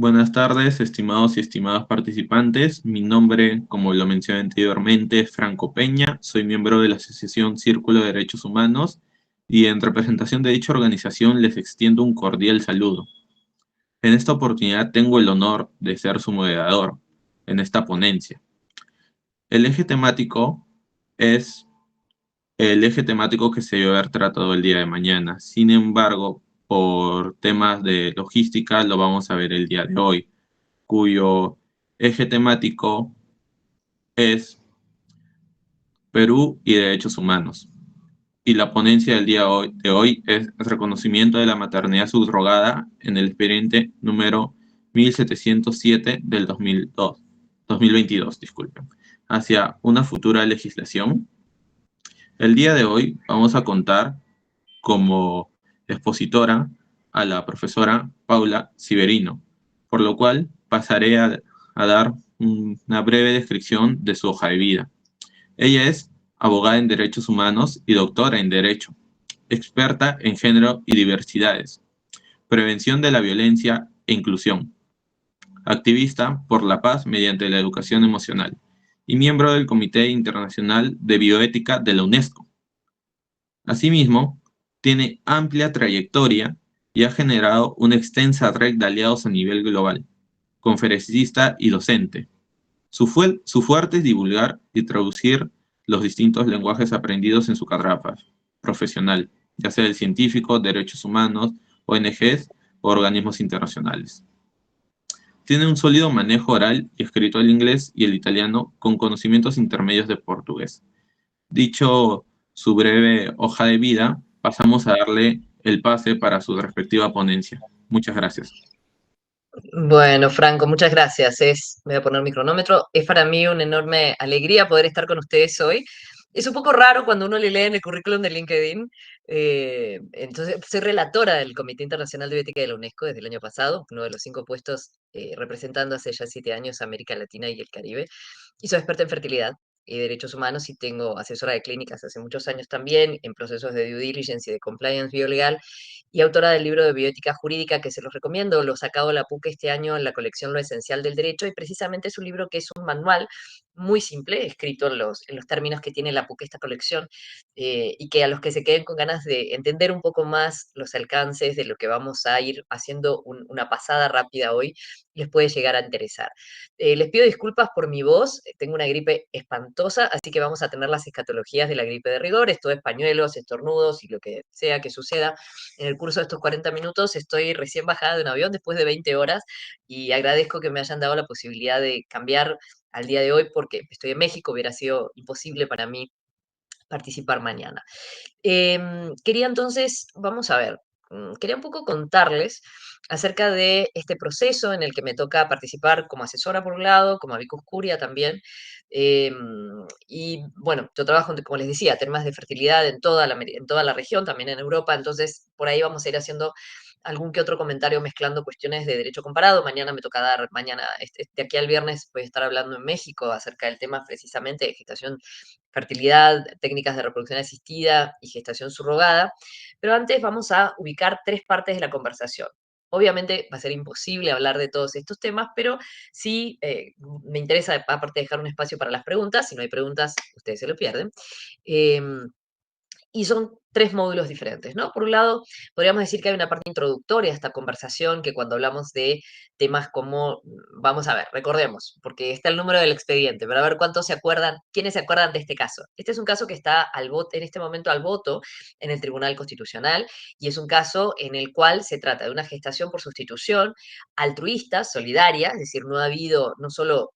Buenas tardes, estimados y estimadas participantes. Mi nombre, como lo mencioné anteriormente, es Franco Peña. Soy miembro de la Asociación Círculo de Derechos Humanos y en representación de dicha organización les extiendo un cordial saludo. En esta oportunidad tengo el honor de ser su moderador en esta ponencia. El eje temático es el eje temático que se debe haber tratado el día de mañana. Sin embargo, por temas de logística, lo vamos a ver el día de hoy, cuyo eje temático es Perú y derechos humanos. Y la ponencia del día de hoy es reconocimiento de la maternidad subrogada en el expediente número 1707 del 2022, disculpen, hacia una futura legislación. El día de hoy vamos a contar como expositora a la profesora Paula Siverino, por lo cual pasaré a dar una breve descripción de su hoja de vida. Ella es abogada en derechos humanos y doctora en derecho, experta en género y diversidades, prevención de la violencia e inclusión, activista por la paz mediante la educación emocional y miembro del Comité Internacional de Bioética de la UNESCO. Asimismo, tiene amplia trayectoria y ha generado una extensa red de aliados a nivel global, conferencista y docente. Su fuerte es divulgar y traducir los distintos lenguajes aprendidos en su carrera profesional, ya sea el científico, derechos humanos, ONGs o organismos internacionales. Tiene un sólido manejo oral y escrito el inglés y el italiano con conocimientos intermedios de portugués. Dicho su breve hoja de vida, pasamos a darle el pase para su respectiva ponencia. Muchas gracias. Bueno, Franco, muchas gracias. Voy a poner mi cronómetro. Es para mí una enorme alegría poder estar con ustedes hoy. Es un poco raro cuando uno le lee en el currículum de LinkedIn. Entonces, soy relatora del Comité Internacional de Bioética de la UNESCO desde el año pasado, uno de los 5 puestos representando hace ya 7 años a América Latina y el Caribe. Y soy experta en fertilidad y derechos humanos y tengo asesora de clínicas hace muchos años también en procesos de due diligence y de compliance biolegal y autora del libro de bioética jurídica que se los recomiendo, lo sacado la PUC este año en la colección Lo Esencial del Derecho, y precisamente es un libro que es un manual muy simple, escrito en los términos que tiene la PUC esta colección, y que a los que se queden con ganas de entender un poco más los alcances de lo que vamos a ir haciendo una pasada rápida hoy, les puede llegar a interesar. Les pido disculpas por mi voz, tengo una gripe espantosa, así que vamos a tener las escatologías de la gripe de rigor, esto es pañuelos, estornudos y lo que sea que suceda en el curso de estos 40 minutos. Estoy recién bajada de un avión después de 20 horas y agradezco que me hayan dado la posibilidad de cambiar al día de hoy porque estoy en México, hubiera sido imposible para mí participar mañana. Quería entonces, vamos a ver, quería un poco contarles acerca de este proceso en el que me toca participar como asesora por un lado, como amicus curia también. em, y bueno, yo trabajo, como les decía, temas de fertilidad en toda la región, también en Europa, entonces por ahí vamos a ir haciendo algún que otro comentario mezclando cuestiones de derecho comparado. Mañana me toca dar, mañana, de aquí al viernes voy a estar hablando en México acerca del tema precisamente de gestación, fertilidad, técnicas de reproducción asistida y gestación subrogada. Pero antes vamos a ubicar 3 partes de la conversación. Obviamente va a ser imposible hablar de todos estos temas, pero sí me interesa, aparte, dejar un espacio para las preguntas. Si no hay preguntas, ustedes se lo pierden. Em, y son 3 módulos diferentes, ¿no? Por un lado, podríamos decir que hay una parte introductoria a esta conversación, que cuando hablamos de temas como, vamos a ver, recordemos, porque está el número del expediente, pero a ver cuántos se acuerdan, quiénes se acuerdan de este caso. Este es un caso que está al voto, en este momento al voto en el Tribunal Constitucional, y es un caso en el cual se trata de una gestación por sustitución altruista, solidaria, es decir, no ha habido, no solo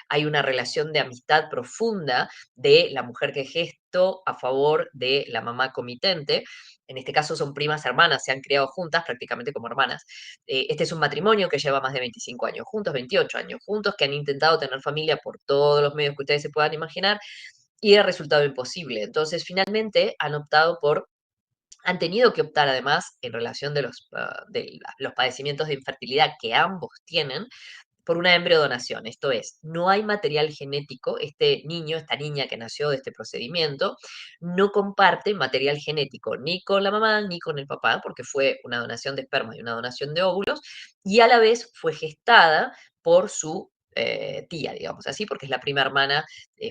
hay una relación de amistad profunda de la mujer que gestó a favor de la mamá comitente. En este caso son primas hermanas, se han criado juntas prácticamente como hermanas. Este es un matrimonio que lleva más de 25 años juntos, 28 años juntos, que han intentado tener familia por todos los medios que ustedes se puedan imaginar y ha resultado imposible. Entonces, finalmente han tenido que optar además en relación de los padecimientos de infertilidad que ambos tienen, por una embriodonación. Esto es, no hay material genético, este niño, esta niña que nació de este procedimiento, no comparte material genético ni con la mamá ni con el papá, porque fue una donación de esperma y una donación de óvulos, y a la vez fue gestada por su tía, digamos así, porque es la prima hermana,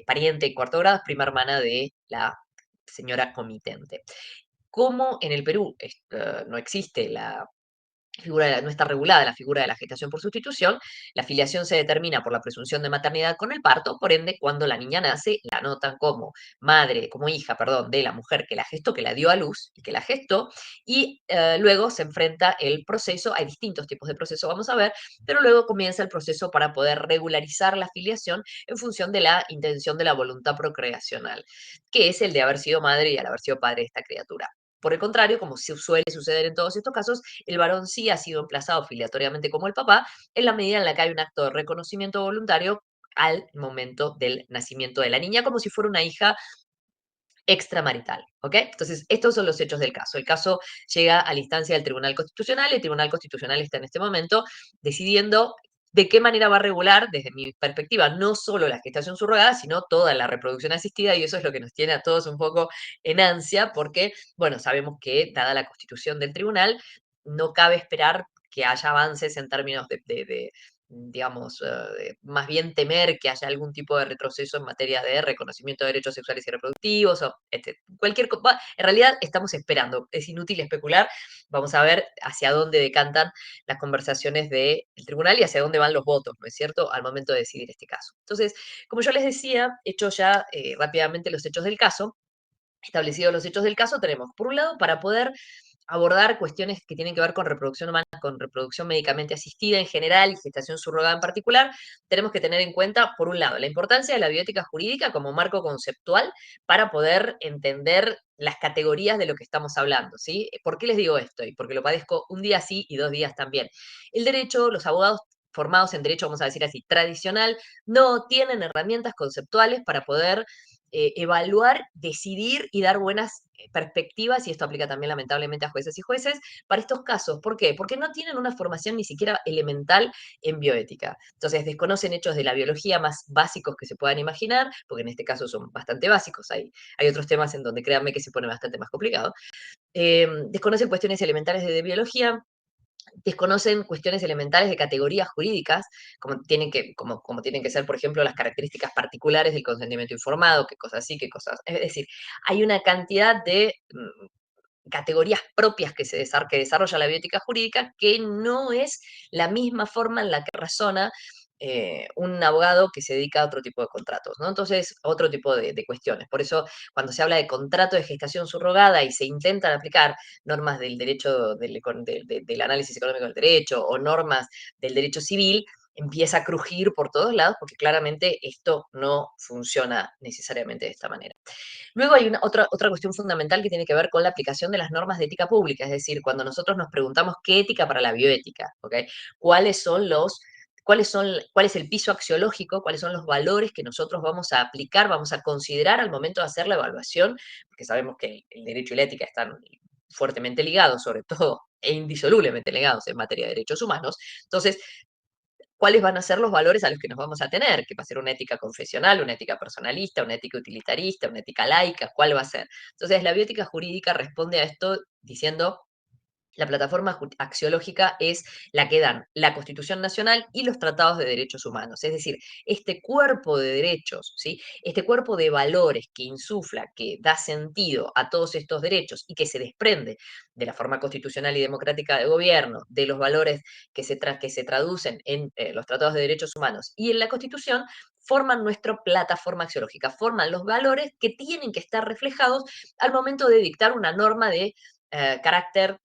pariente en cuarto grado, es prima hermana de la señora comitente. Como en el Perú no existe no está regulada la figura de la gestación por sustitución, la filiación se determina por la presunción de maternidad con el parto, por ende, cuando la niña nace, la anotan como madre, como hija, perdón, de la mujer que la gestó, que la dio a luz y que la gestó, y luego se enfrenta el proceso, hay distintos tipos de proceso, vamos a ver, pero luego comienza el proceso para poder regularizar la filiación en función de la intención de la voluntad procreacional, que es el de haber sido madre y al haber sido padre de esta criatura. Por el contrario, como suele suceder en todos estos casos, el varón sí ha sido emplazado filiatoriamente como el papá, en la medida en la que hay un acto de reconocimiento voluntario al momento del nacimiento de la niña, como si fuera una hija extramarital, ¿ok? Entonces, estos son los hechos del caso. El caso llega a la instancia del Tribunal Constitucional y el Tribunal Constitucional está en este momento decidiendo de qué manera va a regular, desde mi perspectiva, no solo la gestación subrogada, sino toda la reproducción asistida, y eso es lo que nos tiene a todos un poco en ansia, porque, bueno, sabemos que, dada la constitución del tribunal, no cabe esperar que haya avances en términos digamos, más bien temer que haya algún tipo de retroceso en materia de reconocimiento de derechos sexuales y reproductivos, o cualquier cosa. En realidad estamos esperando, es inútil especular, vamos a ver hacia dónde decantan las conversaciones del tribunal y hacia dónde van los votos, ¿no es cierto?, al momento de decidir este caso. Entonces, como yo les decía, hecho ya rápidamente los hechos del caso, establecidos los hechos del caso, tenemos, por un lado, para poder abordar cuestiones que tienen que ver con reproducción humana, con reproducción médicamente asistida en general y gestación subrogada en particular, tenemos que tener en cuenta, por un lado, la importancia de la bioética jurídica como marco conceptual para poder entender las categorías de lo que estamos hablando, ¿sí? ¿Por qué les digo esto? Y porque lo padezco un día sí y 2 días también. El derecho, los abogados formados en derecho, vamos a decir así, tradicional, no tienen herramientas conceptuales para poder evaluar, decidir y dar buenas perspectivas, y esto aplica también lamentablemente a jueces y jueces, para estos casos. ¿Por qué? Porque no tienen una formación ni siquiera elemental en bioética. Entonces, desconocen hechos de la biología más básicos que se puedan imaginar, porque en este caso son bastante básicos. Hay otros temas en donde créanme que se pone bastante más complicado. Desconocen cuestiones elementales de biología, desconocen cuestiones elementales de categorías jurídicas, como tienen que ser, por ejemplo, las características particulares del consentimiento informado, qué cosas sí, qué cosas. Es decir, hay una cantidad de categorías propias que desarrolla la bioética jurídica, que no es la misma forma en la que razona un abogado que se dedica a otro tipo de contratos, ¿no? Entonces, otro tipo de cuestiones. Por eso, cuando se habla de contrato de gestación subrogada y se intentan aplicar normas del derecho del análisis económico del derecho o normas del derecho civil, empieza a crujir por todos lados porque claramente esto no funciona necesariamente de esta manera. Luego hay otra cuestión fundamental que tiene que ver con la aplicación de las normas de ética pública, es decir, cuando nosotros nos preguntamos qué ética para la bioética, ¿ok? ¿Cuáles son cuál es el piso axiológico, cuáles son los valores que nosotros vamos a aplicar, vamos a considerar al momento de hacer la evaluación, porque sabemos que el derecho y la ética están fuertemente ligados, sobre todo, e indisolublemente ligados en materia de derechos humanos. Entonces, cuáles van a ser los valores a los que nos vamos a tener, que va a ser una ética confesional, una ética personalista, una ética utilitarista, una ética laica, cuál va a ser. Entonces, la bioética jurídica responde a esto diciendo: la plataforma axiológica es la que dan la Constitución Nacional y los tratados de derechos humanos. Es decir, este cuerpo de derechos, ¿sí? Este cuerpo de valores que insufla, que da sentido a todos estos derechos y que se desprende de la forma constitucional y democrática de gobierno, de los valores que se traducen en los tratados de derechos humanos y en la Constitución, forman nuestra plataforma axiológica, forman los valores que tienen que estar reflejados al momento de dictar una norma de carácter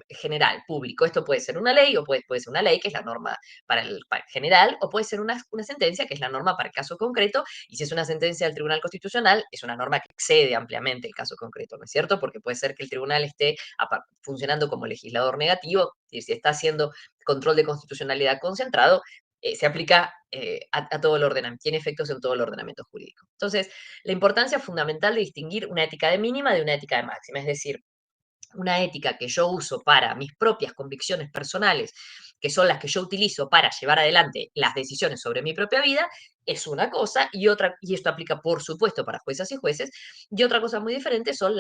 general, público. Esto puede ser una ley o puede ser una ley, que es la norma para general, o puede ser una sentencia, que es la norma para el caso concreto, y si es una sentencia del Tribunal Constitucional, es una norma que excede ampliamente el caso concreto, ¿no es cierto? Porque puede ser que el tribunal esté funcionando como legislador negativo, y si está haciendo control de constitucionalidad concentrado, se aplica a todo el ordenamiento, tiene efectos en todo el ordenamiento jurídico. Entonces, la importancia fundamental de distinguir una ética de mínima de una ética de máxima, es decir, una ética que yo uso para mis propias convicciones personales, que son las que yo utilizo para llevar adelante las decisiones sobre mi propia vida, es una cosa, y esto aplica por supuesto para juezas y jueces, y otra cosa muy diferente son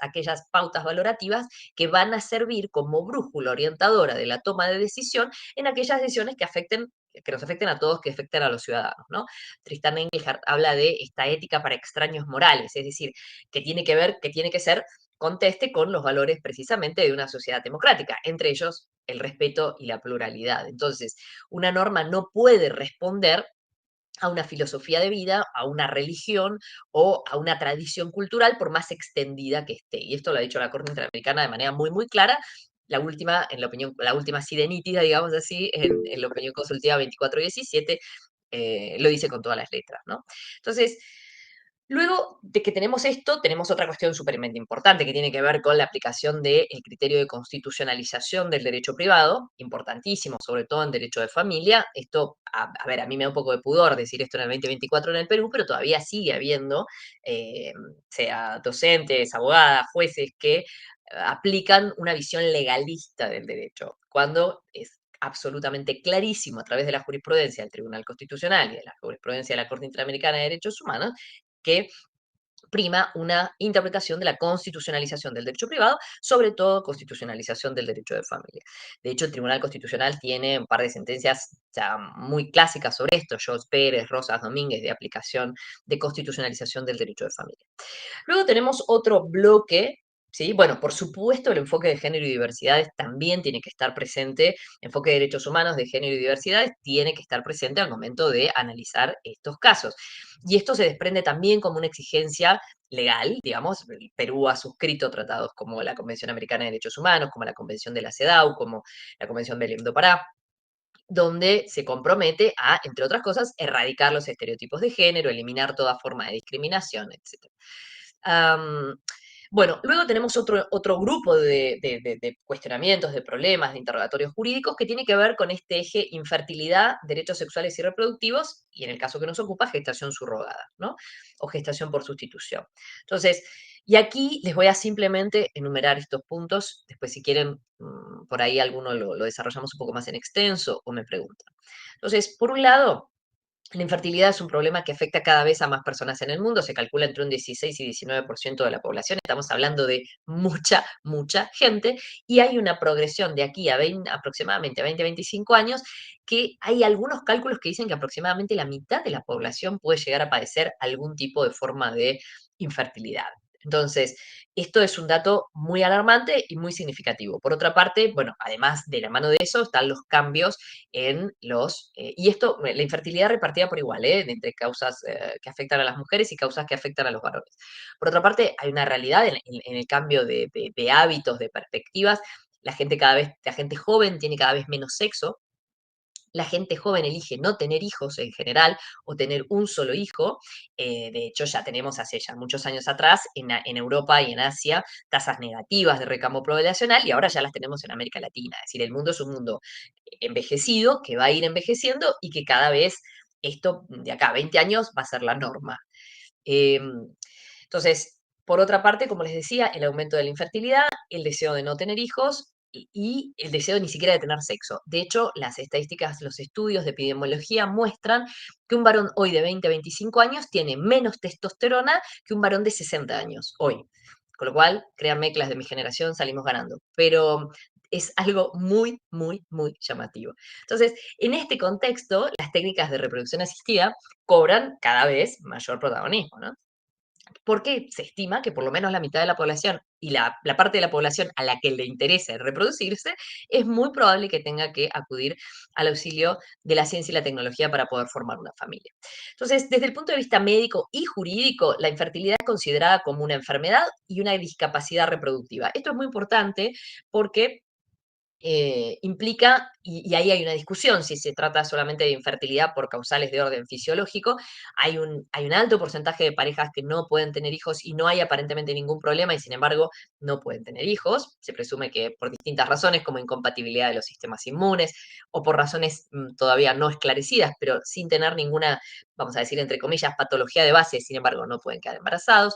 aquellas pautas valorativas que van a servir como brújula orientadora de la toma de decisión en aquellas decisiones que nos afecten a todos, que afecten a los ciudadanos, ¿no? Tristan Engelhardt habla de esta ética para extraños morales, es decir, que tiene que ser conteste con los valores precisamente de una sociedad democrática, entre ellos el respeto y la pluralidad. Entonces, una norma no puede responder a una filosofía de vida, a una religión o a una tradición cultural, por más extendida que esté. Y esto lo ha dicho la Corte Interamericana de manera muy, muy clara. La última, en la opinión, la última sí de nítida, digamos así, en la opinión consultiva 2417, lo dice con todas las letras, ¿no? Entonces, luego de que tenemos esto, tenemos otra cuestión súpermente importante que tiene que ver con la aplicación del criterio de constitucionalización del derecho privado, importantísimo, sobre todo en derecho de familia. Esto, a ver, a mí me da un poco de pudor decir esto en el 2024 en el Perú, pero todavía sigue habiendo, sea docentes, abogadas, jueces, que aplican una visión legalista del derecho, cuando es absolutamente clarísimo a través de la jurisprudencia del Tribunal Constitucional y de la jurisprudencia de la Corte Interamericana de Derechos Humanos que prima una interpretación de la constitucionalización del derecho privado, sobre todo constitucionalización del derecho de familia. De hecho, el Tribunal Constitucional tiene un par de sentencias ya muy clásicas sobre esto, Jos Pérez, Rosas Domínguez, de aplicación de constitucionalización del derecho de familia. Luego tenemos otro bloque, ¿sí? Bueno, por supuesto, el enfoque de género y diversidades también tiene que estar presente, enfoque de derechos humanos, de género y diversidades, tiene que estar presente al momento de analizar estos casos. Y esto se desprende también como una exigencia legal, digamos, el Perú ha suscrito tratados como la Convención Americana de Derechos Humanos, como la Convención de la CEDAW, como la Convención del Pará, donde se compromete a, entre otras cosas, erradicar los estereotipos de género, eliminar toda forma de discriminación, etc. Bueno, luego tenemos otro grupo de cuestionamientos, de problemas, de interrogatorios jurídicos que tiene que ver con este eje infertilidad, derechos sexuales y reproductivos, y en el caso que nos ocupa, gestación subrogada, ¿no? O gestación por sustitución. Entonces, y aquí les voy a simplemente enumerar estos puntos, después si quieren, por ahí alguno lo desarrollamos un poco más en extenso o me preguntan. Entonces, por un lado, la infertilidad es un problema que afecta cada vez a más personas en el mundo, se calcula entre un 16 y 19% de la población, estamos hablando de mucha, mucha gente, y hay una progresión de aquí a 20, aproximadamente a 20, 25 años, que hay algunos cálculos que dicen que aproximadamente la mitad de la población puede llegar a padecer algún tipo de forma de infertilidad. Entonces, esto es un dato muy alarmante y muy significativo. Por otra parte, bueno, además de la mano de eso, están los cambios en y esto, la infertilidad repartida por igual, entre causas que afectan a las mujeres y causas que afectan a los varones. Por otra parte, hay una realidad en el cambio de hábitos, de perspectivas. La gente joven tiene cada vez menos sexo, la gente joven elige no tener hijos en general o tener un solo hijo. De hecho, ya tenemos hace ya muchos años atrás en Europa y en Asia tasas negativas de recambio poblacional y ahora ya las tenemos en América Latina. Es decir, el mundo es un mundo envejecido que va a ir envejeciendo y que cada vez esto de acá a 20 años va a ser la norma. Eh, entonces, por otra parte, como les decía, el aumento de la infertilidad, el deseo de no tener hijos y el deseo ni siquiera de tener sexo. De hecho, las estadísticas, los estudios de epidemiología muestran que un varón hoy de 20 a 25 años tiene menos testosterona que un varón de 60 años hoy. Con lo cual, créanme que las de mi generación salimos ganando. Pero es algo muy, muy, muy llamativo. Entonces, en este contexto, las técnicas de reproducción asistida cobran cada vez mayor protagonismo, ¿no? Porque se estima que por lo menos la mitad de la población y la parte de la población a la que le interese reproducirse, es muy probable que tenga que acudir al auxilio de la ciencia y la tecnología para poder formar una familia. Entonces, desde el punto de vista médico y jurídico, la infertilidad es considerada como una enfermedad y una discapacidad reproductiva. Esto es muy importante porque implica, y ahí hay una discusión, si se trata solamente de infertilidad por causales de orden fisiológico, hay un alto porcentaje de parejas que no pueden tener hijos y no hay aparentemente ningún problema y sin embargo no pueden tener hijos. Se presume que por distintas razones como incompatibilidad de los sistemas inmunes o por razones todavía no esclarecidas, pero sin tener ninguna, vamos a decir entre comillas, patología de base, sin embargo no pueden quedar embarazados.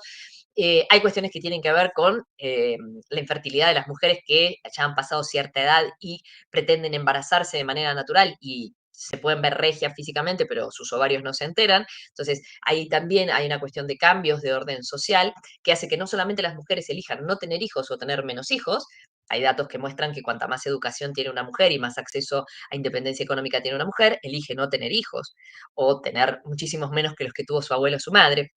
Hay cuestiones que tienen que ver con la infertilidad de las mujeres que ya han pasado cierta edad y pretenden embarazarse de manera natural y se pueden ver regias físicamente, pero sus ovarios no se enteran. Entonces, ahí también hay una cuestión de cambios de orden social que hace que no solamente las mujeres elijan no tener hijos o tener menos hijos. Hay datos que muestran que cuanta más educación tiene una mujer y más acceso a independencia económica tiene una mujer, elige no tener hijos o tener muchísimos menos que los que tuvo su abuelo o su madre.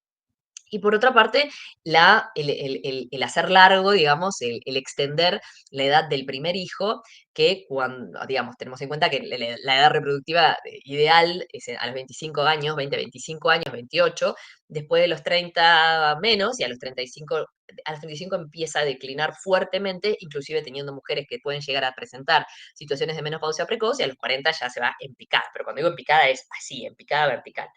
Y por otra parte, el hacer largo, digamos, el extender la edad del primer hijo, que cuando, digamos, tenemos en cuenta que la edad reproductiva ideal es a los 25 años, 20, 25 años, 28, después de los 30 menos, y a los 35 empieza a declinar fuertemente, inclusive teniendo mujeres que pueden llegar a presentar situaciones de menopausia precoz, y a los 40 ya se va en picada. Pero cuando digo en picada es así, en picada vertical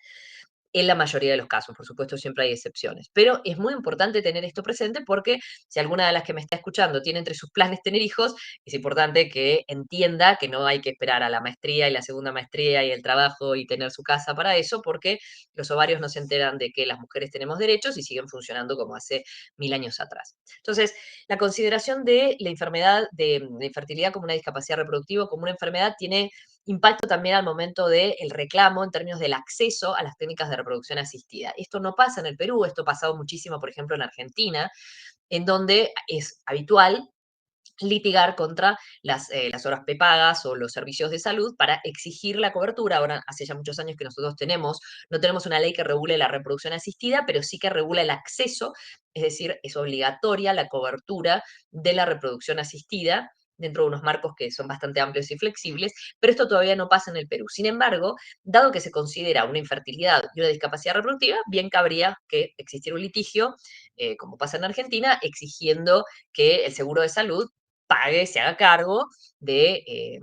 en la mayoría de los casos, por supuesto siempre hay excepciones, pero es muy importante tener esto presente porque si alguna de las que me está escuchando tiene entre sus planes tener hijos, es importante que entienda que no hay que esperar a la maestría y la segunda maestría y el trabajo y tener su casa para eso, porque los ovarios no se enteran de que las mujeres tenemos derechos y siguen funcionando como hace 1000 años atrás. Entonces, la consideración de la enfermedad de infertilidad como una discapacidad reproductiva, como una enfermedad, tiene impacto también al momento del reclamo en términos del acceso a las técnicas de reproducción asistida. Esto no pasa en el Perú, esto ha pasado muchísimo, por ejemplo, en Argentina, en donde es habitual litigar contra las horas prepagas o los servicios de salud para exigir la cobertura. Ahora, hace ya muchos años que nosotros no tenemos una ley que regule la reproducción asistida, pero sí que regula el acceso, es decir, es obligatoria la cobertura de la reproducción asistida dentro de unos marcos que son bastante amplios y flexibles, pero esto todavía no pasa en el Perú. Sin embargo, dado que se considera una infertilidad y una discapacidad reproductiva, bien cabría que existiera un litigio, como pasa en Argentina, exigiendo que el seguro de salud pague, se haga cargo de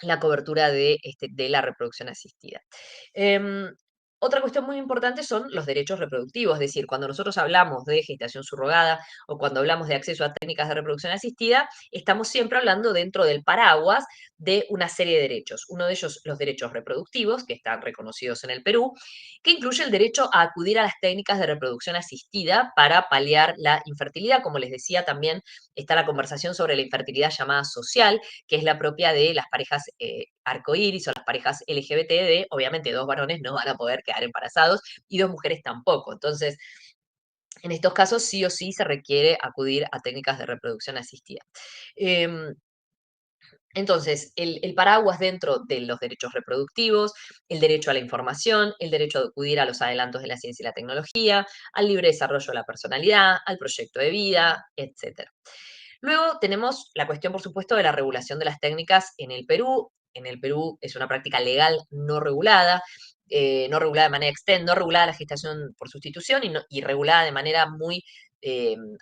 la cobertura de la reproducción asistida. Em, Otra cuestión muy importante son los derechos reproductivos, es decir, cuando nosotros hablamos de gestación subrogada o cuando hablamos de acceso a técnicas de reproducción asistida, estamos siempre hablando dentro del paraguas de una serie de derechos. Uno de ellos, los derechos reproductivos, que están reconocidos en el Perú, que incluye el derecho a acudir a las técnicas de reproducción asistida para paliar la infertilidad. Como les decía, también está la conversación sobre la infertilidad llamada social, que es la propia de las parejas arcoíris o las parejas LGBT, de obviamente dos varones no van a poder quedar embarazados y dos mujeres tampoco. Entonces, en estos casos sí o sí se requiere acudir a técnicas de reproducción asistida. Em, entonces, el paraguas dentro de los derechos reproductivos, el derecho a la información, el derecho a acudir a los adelantos de la ciencia y la tecnología, al libre desarrollo de la personalidad, al proyecto de vida, etcétera. Luego tenemos la cuestión, por supuesto, de la regulación de las técnicas en el Perú. En el Perú es una práctica legal no regulada, no regulada de manera externa, no regulada la gestación por sustitución y regulada de manera muy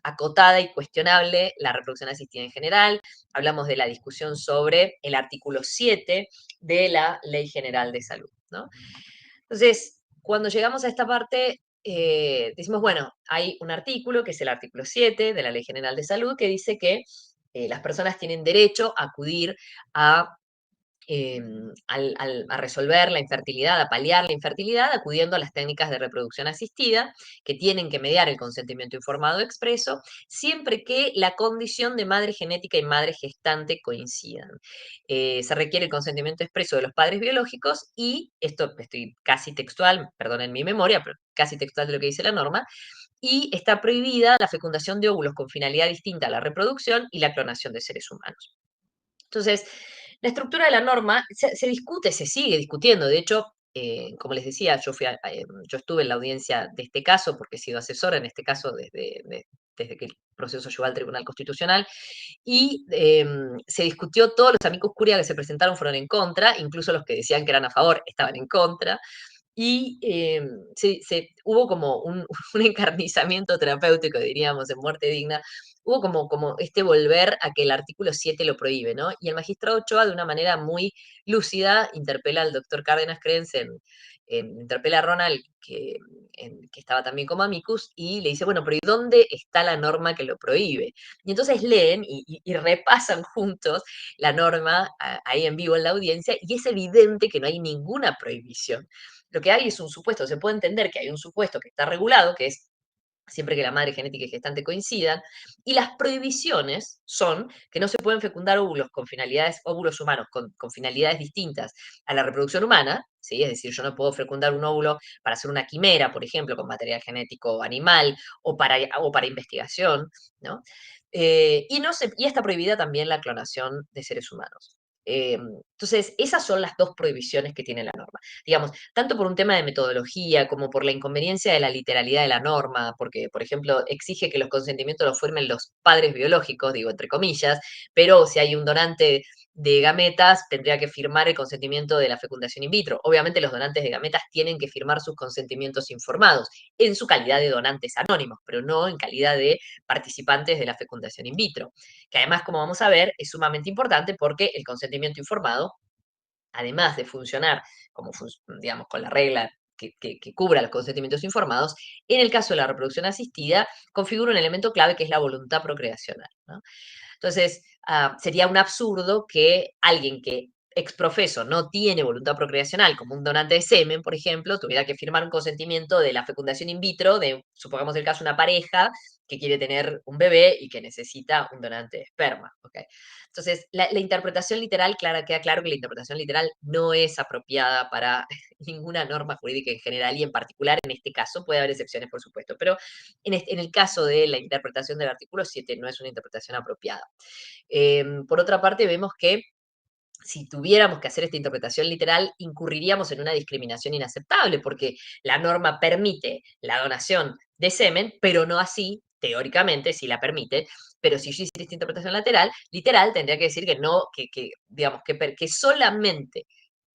acotada y cuestionable la reproducción asistida en general. Hablamos de la discusión sobre el artículo 7 de la Ley General de Salud, ¿no? Entonces, cuando llegamos a esta parte, decimos, bueno, hay un artículo, que es el artículo 7 de la Ley General de Salud, que dice que las personas tienen derecho a acudir a a resolver la infertilidad, a paliar la infertilidad, acudiendo a las técnicas de reproducción asistida, que tienen que mediar el consentimiento informado expreso, siempre que la condición de madre genética y madre gestante coincidan. Se requiere el consentimiento expreso de los padres biológicos y, esto estoy casi textual, perdonen mi memoria, pero casi textual de lo que dice la norma, y está prohibida la fecundación de óvulos con finalidad distinta a la reproducción y la clonación de seres humanos. Entonces, la estructura de la norma se discute, se sigue discutiendo. De hecho, como les decía, yo estuve en la audiencia de este caso porque he sido asesora en este caso desde que el proceso llegó al Tribunal Constitucional y se discutió, todos los amicus curiae que se presentaron fueron en contra, incluso los que decían que eran a favor estaban en contra y hubo como un, un encarnizamiento terapéutico, diríamos, en muerte digna, hubo como este volver a que el artículo 7 lo prohíbe, ¿no? Y el magistrado Ochoa, de una manera muy lúcida, interpela al doctor Cárdenas Crens interpela a Ronald, que estaba también como amicus, y le dice, bueno, pero ¿y dónde está la norma que lo prohíbe? Y entonces leen y repasan juntos la norma ahí en vivo en la audiencia, y es evidente que no hay ninguna prohibición. Lo que hay es un supuesto, se puede entender que hay un supuesto que está regulado, que es siempre que la madre genética y gestante coincidan, y las prohibiciones son que no se pueden fecundar óvulos con finalidades, óvulos humanos con finalidades distintas a la reproducción humana, ¿sí? Es decir, yo no puedo fecundar un óvulo para hacer una quimera, por ejemplo, con material genético animal o para investigación, ¿no? Y está prohibida también la clonación de seres humanos. Entonces, esas son las dos prohibiciones que tiene la norma. Digamos, tanto por un tema de metodología como por la inconveniencia de la literalidad de la norma, porque, por ejemplo, exige que los consentimientos los firmen los padres biológicos, digo, entre comillas, pero si hay un donante de gametas, tendría que firmar el consentimiento de la fecundación in vitro. Obviamente los donantes de gametas tienen que firmar sus consentimientos informados en su calidad de donantes anónimos, pero no en calidad de participantes de la fecundación in vitro, que además, como vamos a ver, es sumamente importante porque el consentimiento informado, además de funcionar como, digamos, con la regla que cubra los consentimientos informados, en el caso de la reproducción asistida, configura un elemento clave que es la voluntad procreacional, ¿no? Entonces, sería un absurdo que alguien que exprofeso no tiene voluntad procreacional, como un donante de semen, por ejemplo, tuviera que firmar un consentimiento de la fecundación in vitro de, supongamos el caso, una pareja que quiere tener un bebé y que necesita un donante de esperma. ¿Okay? Entonces, la interpretación literal, queda claro que la interpretación literal no es apropiada para ninguna norma jurídica en general y en particular en este caso. Puede haber excepciones, por supuesto, pero en el caso de la interpretación del artículo 7 no es una interpretación apropiada. Por otra parte, vemos que si tuviéramos que hacer esta interpretación literal, incurriríamos en una discriminación inaceptable, porque la norma permite la donación de semen, pero no así, teóricamente, si la permite, pero si yo hiciera esta interpretación literal, tendría que decir que no, digamos, que solamente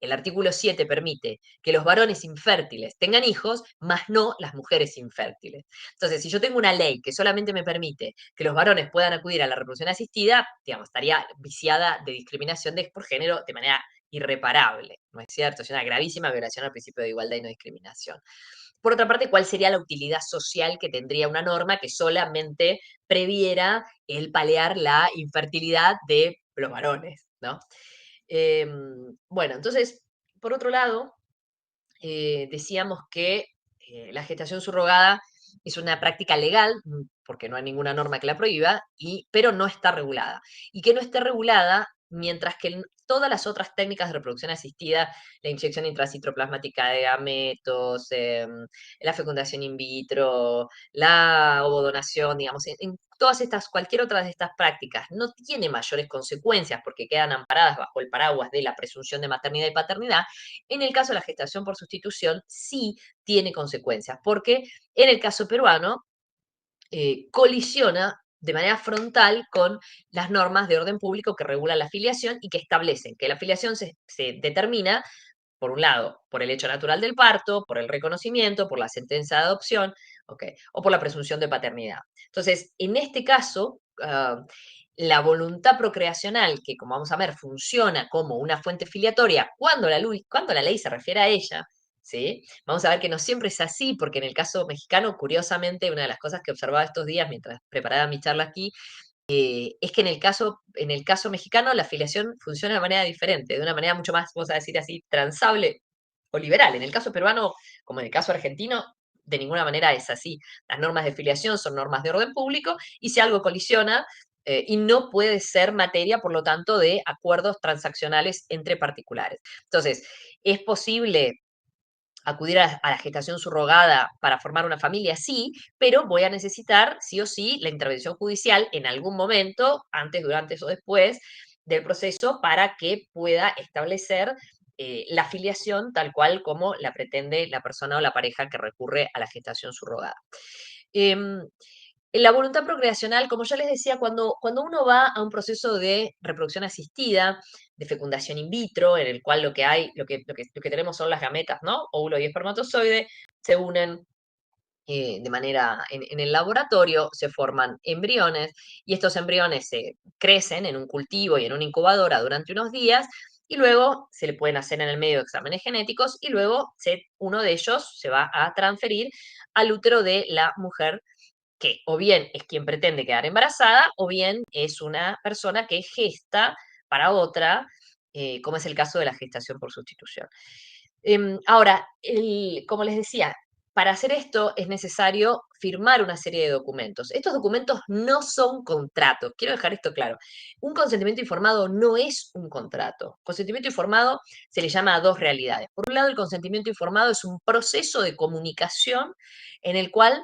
el artículo 7 permite que los varones infértiles tengan hijos, más no las mujeres infértiles. Entonces, si yo tengo una ley que solamente me permite que los varones puedan acudir a la reproducción asistida, digamos, estaría viciada de discriminación por género de manera irreparable, ¿no es cierto? Es una gravísima violación al principio de igualdad y no discriminación. Por otra parte, ¿cuál sería la utilidad social que tendría una norma que solamente previera el paliar la infertilidad de los varones, ¿no? Bueno, entonces, por otro lado, decíamos que la gestación subrogada es una práctica legal, porque no hay ninguna norma que la prohíba, pero no está regulada. Y que no esté regulada mientras que todas las otras técnicas de reproducción asistida, la inyección intracitoplasmática de gametos, la fecundación in vitro, la ovodonación, digamos, en todas estas, cualquier otra de estas prácticas no tiene mayores consecuencias porque quedan amparadas bajo el paraguas de la presunción de maternidad y paternidad. En el caso de la gestación por sustitución, sí tiene consecuencias, porque en el caso peruano colisiona de manera frontal con las normas de orden público que regulan la filiación y que establecen que la filiación se determina, por un lado, por el hecho natural del parto, por el reconocimiento, por la sentencia de adopción, ¿okay? O por la presunción de paternidad. Entonces, en este caso, la voluntad procreacional, que como vamos a ver, funciona como una fuente filiatoria cuando la ley se refiere a ella, ¿sí? Vamos a ver que no siempre es así, porque en el caso mexicano, curiosamente, una de las cosas que observaba estos días mientras preparaba mi charla aquí, es que en el caso mexicano la afiliación funciona de manera diferente, de una manera mucho más, vamos a decir así, transable o liberal. En el caso peruano, como en el caso argentino, de ninguna manera es así. Las normas de filiación son normas de orden público y si algo colisiona, y no puede ser materia, por lo tanto, de acuerdos transaccionales entre particulares. Entonces, ¿es posible acudir a la gestación subrogada para formar una familia? Sí, pero voy a necesitar, sí o sí, la intervención judicial en algún momento, antes, durante o después del proceso, para que pueda establecer la filiación tal cual como la pretende la persona o la pareja que recurre a la gestación subrogada. Em, la voluntad procreacional, como ya les decía, cuando uno va a un proceso de reproducción asistida, de fecundación in vitro, en el cual lo que tenemos son las gametas, ¿no? Óvulo y espermatozoide, se unen de manera en el laboratorio, se forman embriones y estos embriones se crecen en un cultivo y en una incubadora durante unos días y luego se le pueden hacer en el medio exámenes genéticos y luego uno de ellos se va a transferir al útero de la mujer que o bien es quien pretende quedar embarazada o bien es una persona que gesta para otra, como es el caso de la gestación por sustitución. Ahora, como les decía, para hacer esto es necesario firmar una serie de documentos. Estos documentos no son contratos. Quiero dejar esto claro. Un consentimiento informado no es un contrato. Consentimiento informado se le llama a dos realidades. Por un lado, el consentimiento informado es un proceso de comunicación en el cual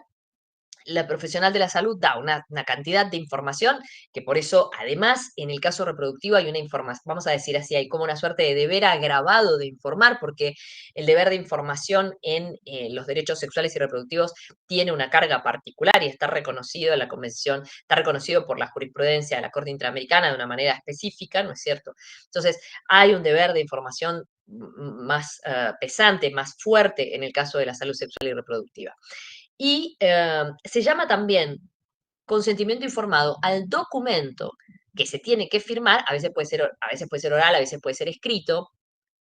la profesional de la salud da una cantidad de información que por eso, además, en el caso reproductivo hay una información, vamos a decir así, hay como una suerte de deber agravado de informar, porque el deber de información en los derechos sexuales y reproductivos tiene una carga particular y está reconocido en la Convención, está reconocido por la jurisprudencia de la Corte Interamericana de una manera específica, ¿no es cierto? Entonces, hay un deber de información más pesante, más fuerte en el caso de la salud sexual y reproductiva. Y se llama también consentimiento informado al documento que se tiene que firmar, a veces puede ser oral, a veces puede ser escrito.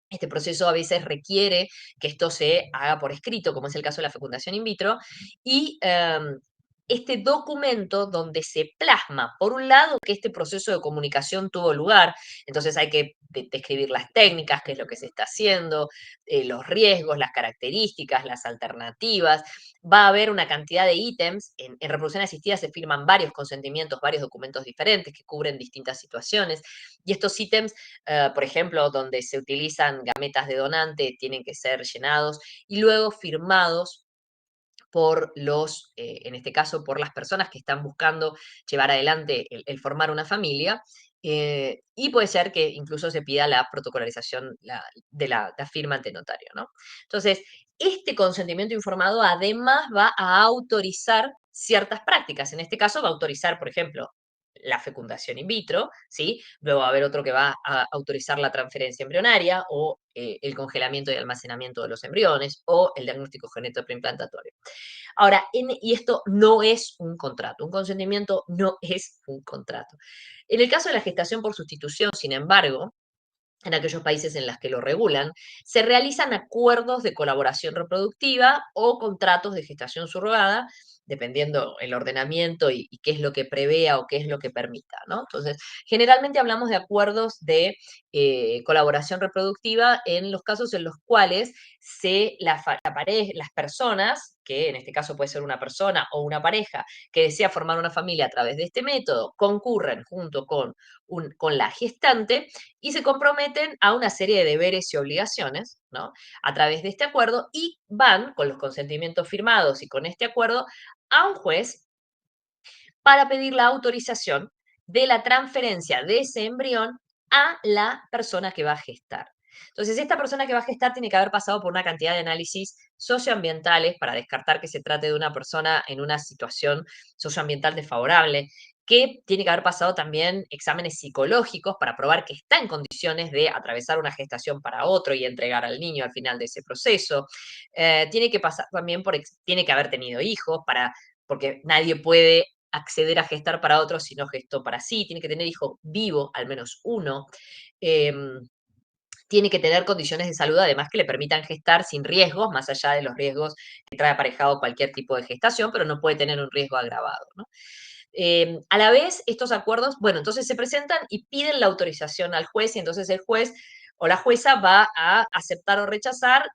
Este proceso a veces requiere que esto se haga por escrito, como es el caso de la fecundación in vitro, y este documento donde se plasma, por un lado, que este proceso de comunicación tuvo lugar, entonces hay que describir las técnicas, qué es lo que se está haciendo, los riesgos, las características, las alternativas. Va a haber una cantidad de ítems. En reproducción asistida se firman varios consentimientos, varios documentos diferentes que cubren distintas situaciones. Y estos ítems, por ejemplo, donde se utilizan gametas de donante, tienen que ser llenados y luego firmados por los, en este caso, por las personas que están buscando llevar adelante el formar una familia. Y puede ser que incluso se pida la protocolarización de la firma ante notario, ¿no? Entonces, este consentimiento informado además va a autorizar ciertas prácticas. En este caso va a autorizar, por ejemplo, la fecundación in vitro, ¿sí? Luego va a haber otro que va a autorizar la transferencia embrionaria o el congelamiento y almacenamiento de los embriones o el diagnóstico genético preimplantatorio. Ahora, y esto no es un contrato, un consentimiento no es un contrato. En el caso de la gestación por sustitución, sin embargo, en aquellos países en los que lo regulan, se realizan acuerdos de colaboración reproductiva o contratos de gestación subrogada, dependiendo el ordenamiento y qué es lo que prevea o qué es lo que permita, ¿no? Entonces, generalmente hablamos de acuerdos de colaboración reproductiva en los casos en los cuales las personas, que en este caso puede ser una persona o una pareja que desea formar una familia a través de este método, concurren junto con la gestante y se comprometen a una serie de deberes y obligaciones, ¿no? A través de este acuerdo y van con los consentimientos firmados y con este acuerdo a un juez para pedir la autorización de la transferencia de ese embrión a la persona que va a gestar. Entonces, esta persona que va a gestar tiene que haber pasado por una cantidad de análisis socioambientales para descartar que se trate de una persona en una situación socioambiental desfavorable, que tiene que haber pasado también exámenes psicológicos para probar que está en condiciones de atravesar una gestación para otro y entregar al niño al final de ese proceso. Tiene que pasar también tiene que haber tenido hijos porque nadie puede acceder a gestar para otros si no gestó para sí, tiene que tener hijo vivo, al menos uno. Tiene que tener condiciones de salud, además, que le permitan gestar sin riesgos, más allá de los riesgos que trae aparejado cualquier tipo de gestación, pero no puede tener un riesgo agravado, ¿no? A la vez, estos acuerdos, bueno, entonces se presentan y piden la autorización al juez y entonces el juez o la jueza va a aceptar o rechazar,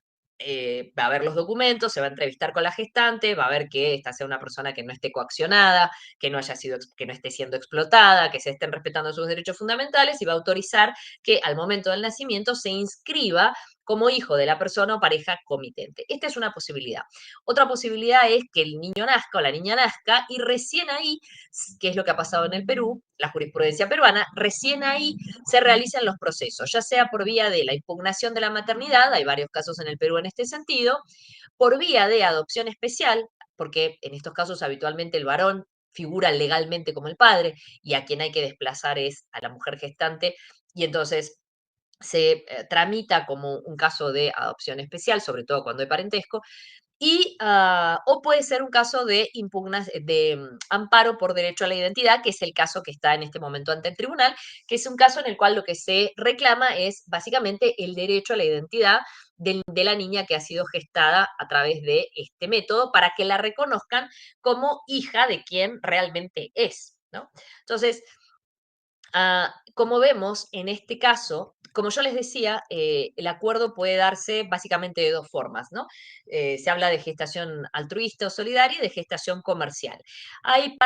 va a ver los documentos, se va a entrevistar con la gestante, va a ver que esta sea una persona que no esté coaccionada, que no haya sido, que no esté siendo explotada, que se estén respetando sus derechos fundamentales y va a autorizar que al momento del nacimiento se inscriba como hijo de la persona o pareja comitente. Esta es una posibilidad. Otra posibilidad es que el niño nazca o la niña nazca y recién ahí, que es lo que ha pasado en el Perú, la jurisprudencia peruana, recién ahí se realizan los procesos, ya sea por vía de la impugnación de la maternidad, hay varios casos en el Perú en este sentido, por vía de adopción especial, porque en estos casos habitualmente el varón figura legalmente como el padre y a quien hay que desplazar es a la mujer gestante y entonces se tramita como un caso de adopción especial, sobre todo cuando hay parentesco, o puede ser un caso de amparo por derecho a la identidad, que es el caso que está en este momento ante el tribunal, que es un caso en el cual lo que se reclama es básicamente el derecho a la identidad de la niña que ha sido gestada a través de este método para que la reconozcan como hija de quien realmente es, ¿no? Entonces, Como vemos en este caso, como yo les decía, el acuerdo puede darse básicamente de dos formas, ¿no? Se habla de gestación altruista o solidaria y de gestación comercial. Hay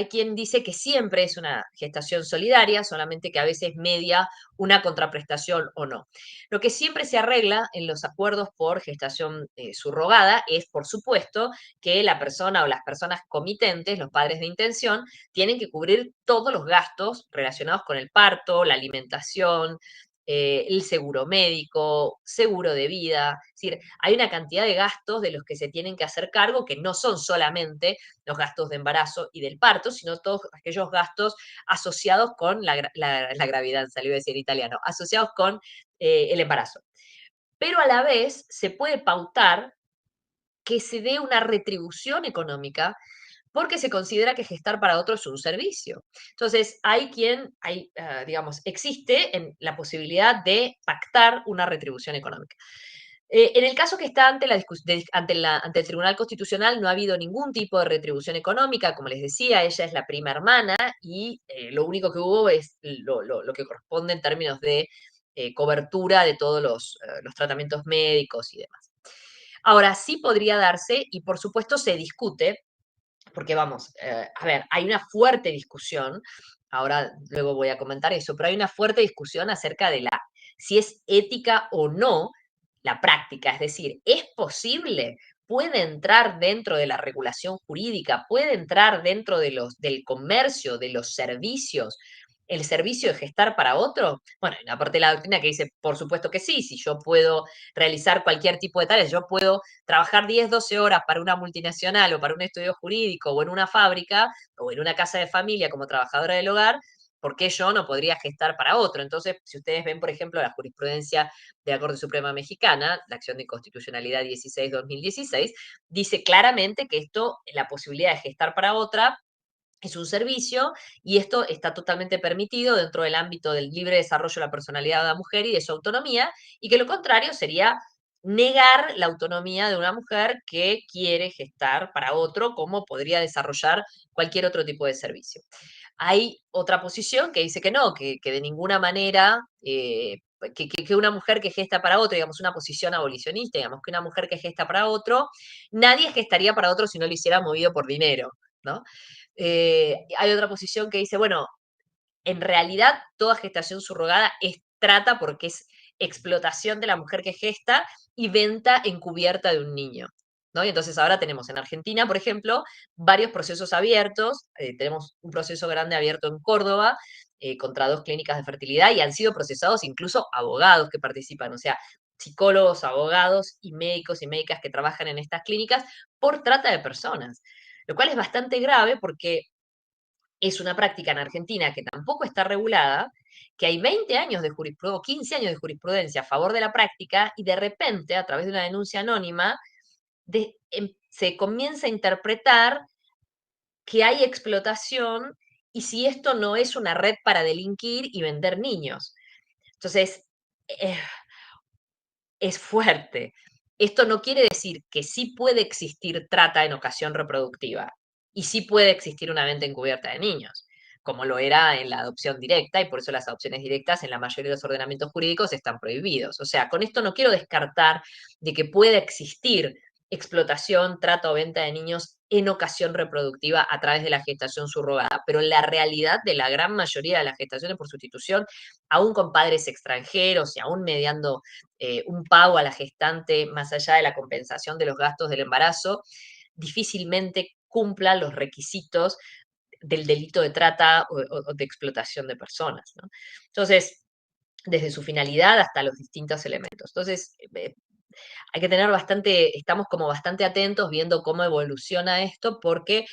quien dice que siempre es una gestación solidaria, solamente que a veces media una contraprestación o no. Lo que siempre se arregla en los acuerdos por gestación subrogada es, por supuesto, que la persona o las personas comitentes, los padres de intención, tienen que cubrir todos los gastos relacionados con el parto, la alimentación, el seguro médico, seguro de vida. Es decir, hay una cantidad de gastos de los que se tienen que hacer cargo que no son solamente los gastos de embarazo y del parto, sino todos aquellos gastos asociados con la gravidad, salió a decir en italiano, asociados con el embarazo. Pero a la vez se puede pautar que se dé una retribución económica porque se considera que gestar para otro es un servicio. Entonces, digamos, existe la posibilidad de pactar una retribución económica. En el caso que está ante el Tribunal Constitucional, no ha habido ningún tipo de retribución económica. Como les decía, ella es la prima hermana y lo único que hubo es lo que corresponde en términos de cobertura de todos los tratamientos médicos y demás. Ahora, sí podría darse, y por supuesto se discute, porque vamos, a ver, hay una fuerte discusión, ahora luego voy a comentar eso, pero hay una fuerte discusión acerca de si es ética o no la práctica, es decir, ¿es posible? ¿Puede entrar dentro de la regulación jurídica? ¿Puede entrar dentro del comercio, de los servicios? ¿El servicio de gestar para otro? Bueno, hay una parte de la doctrina que dice, por supuesto que sí, si yo puedo realizar cualquier tipo de tareas, yo puedo trabajar 10, 12 horas para una multinacional o para un estudio jurídico o en una fábrica o en una casa de familia como trabajadora del hogar, ¿por qué yo no podría gestar para otro? Entonces, si ustedes ven, por ejemplo, la jurisprudencia de la Corte Suprema Mexicana, la acción de inconstitucionalidad 16-2016, dice claramente que la posibilidad de gestar para otra, es un servicio y esto está totalmente permitido dentro del ámbito del libre desarrollo de la personalidad de la mujer y de su autonomía, y que lo contrario sería negar la autonomía de una mujer que quiere gestar para otro, como podría desarrollar cualquier otro tipo de servicio. Hay otra posición que dice que no, que de ninguna manera, que una mujer que gesta para otro, digamos, una posición abolicionista, digamos, que una mujer que gesta para otro, nadie gestaría para otro si no lo hiciera movido por dinero, ¿no? Hay otra posición que dice, bueno, en realidad toda gestación subrogada es trata porque es explotación de la mujer que gesta y venta encubierta de un niño. ¿No? Y entonces ahora tenemos en Argentina, por ejemplo, varios procesos abiertos. Tenemos un proceso grande abierto en Córdoba contra dos clínicas de fertilidad y han sido procesados incluso abogados que participan, o sea, psicólogos, abogados y médicos y médicas que trabajan en estas clínicas por trata de personas, lo cual es bastante grave porque es una práctica en Argentina que tampoco está regulada, que hay 20 años de jurisprudencia, 15 años de jurisprudencia a favor de la práctica y de repente, a través de una denuncia anónima, se comienza a interpretar que hay explotación y si esto no es una red para delinquir y vender niños. Entonces, eh, es fuerte. Esto no quiere decir que sí puede existir trata en ocasión reproductiva y sí puede existir una venta encubierta de niños, como lo era en la adopción directa, y por eso las adopciones directas en la mayoría de los ordenamientos jurídicos están prohibidos. O sea, con esto no quiero descartar de que pueda existir explotación, trata o venta de niños en ocasión reproductiva a través de la gestación subrogada, pero la realidad de la gran mayoría de las gestaciones por sustitución, aún con padres extranjeros y aún mediando un pago a la gestante más allá de la compensación de los gastos del embarazo, difícilmente cumplan los requisitos del delito de trata o de explotación de personas, ¿no? Entonces, desde su finalidad hasta los distintos elementos. Entonces, hay que tener estamos como bastante atentos viendo cómo evoluciona esto porque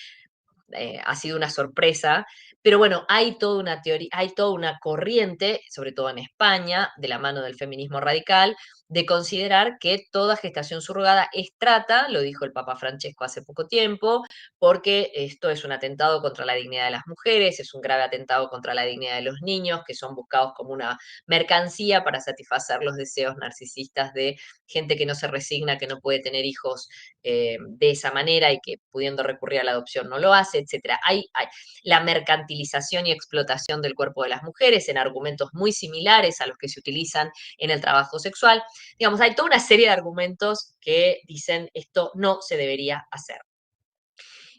ha sido una sorpresa, pero bueno, hay toda una teoría, hay toda una corriente, sobre todo en España, de la mano del feminismo radical, de considerar que toda gestación subrogada es trata, lo dijo el Papa Francesco hace poco tiempo, porque esto es un atentado contra la dignidad de las mujeres, es un grave atentado contra la dignidad de los niños, que son buscados como una mercancía para satisfacer los deseos narcisistas de gente que no se resigna, que no puede tener hijos de esa manera y que pudiendo recurrir a la adopción no lo hace, etcétera. Hay la mercantilización y explotación del cuerpo de las mujeres en argumentos muy similares a los que se utilizan en el trabajo sexual. Digamos, hay toda una serie de argumentos que dicen esto no se debería hacer.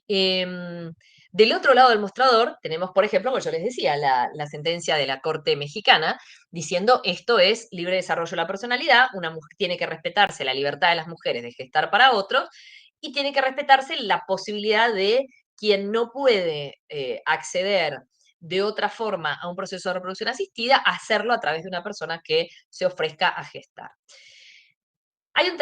Del otro lado del mostrador tenemos, por ejemplo, como yo les decía, la sentencia de la Corte Mexicana diciendo esto es libre desarrollo de la personalidad, una mujer tiene que respetarse la libertad de las mujeres de gestar para otros y tiene que respetarse la posibilidad de quien no puede acceder de otra forma a un proceso de reproducción asistida, hacerlo a través de una persona que se ofrezca a gestar. Hay un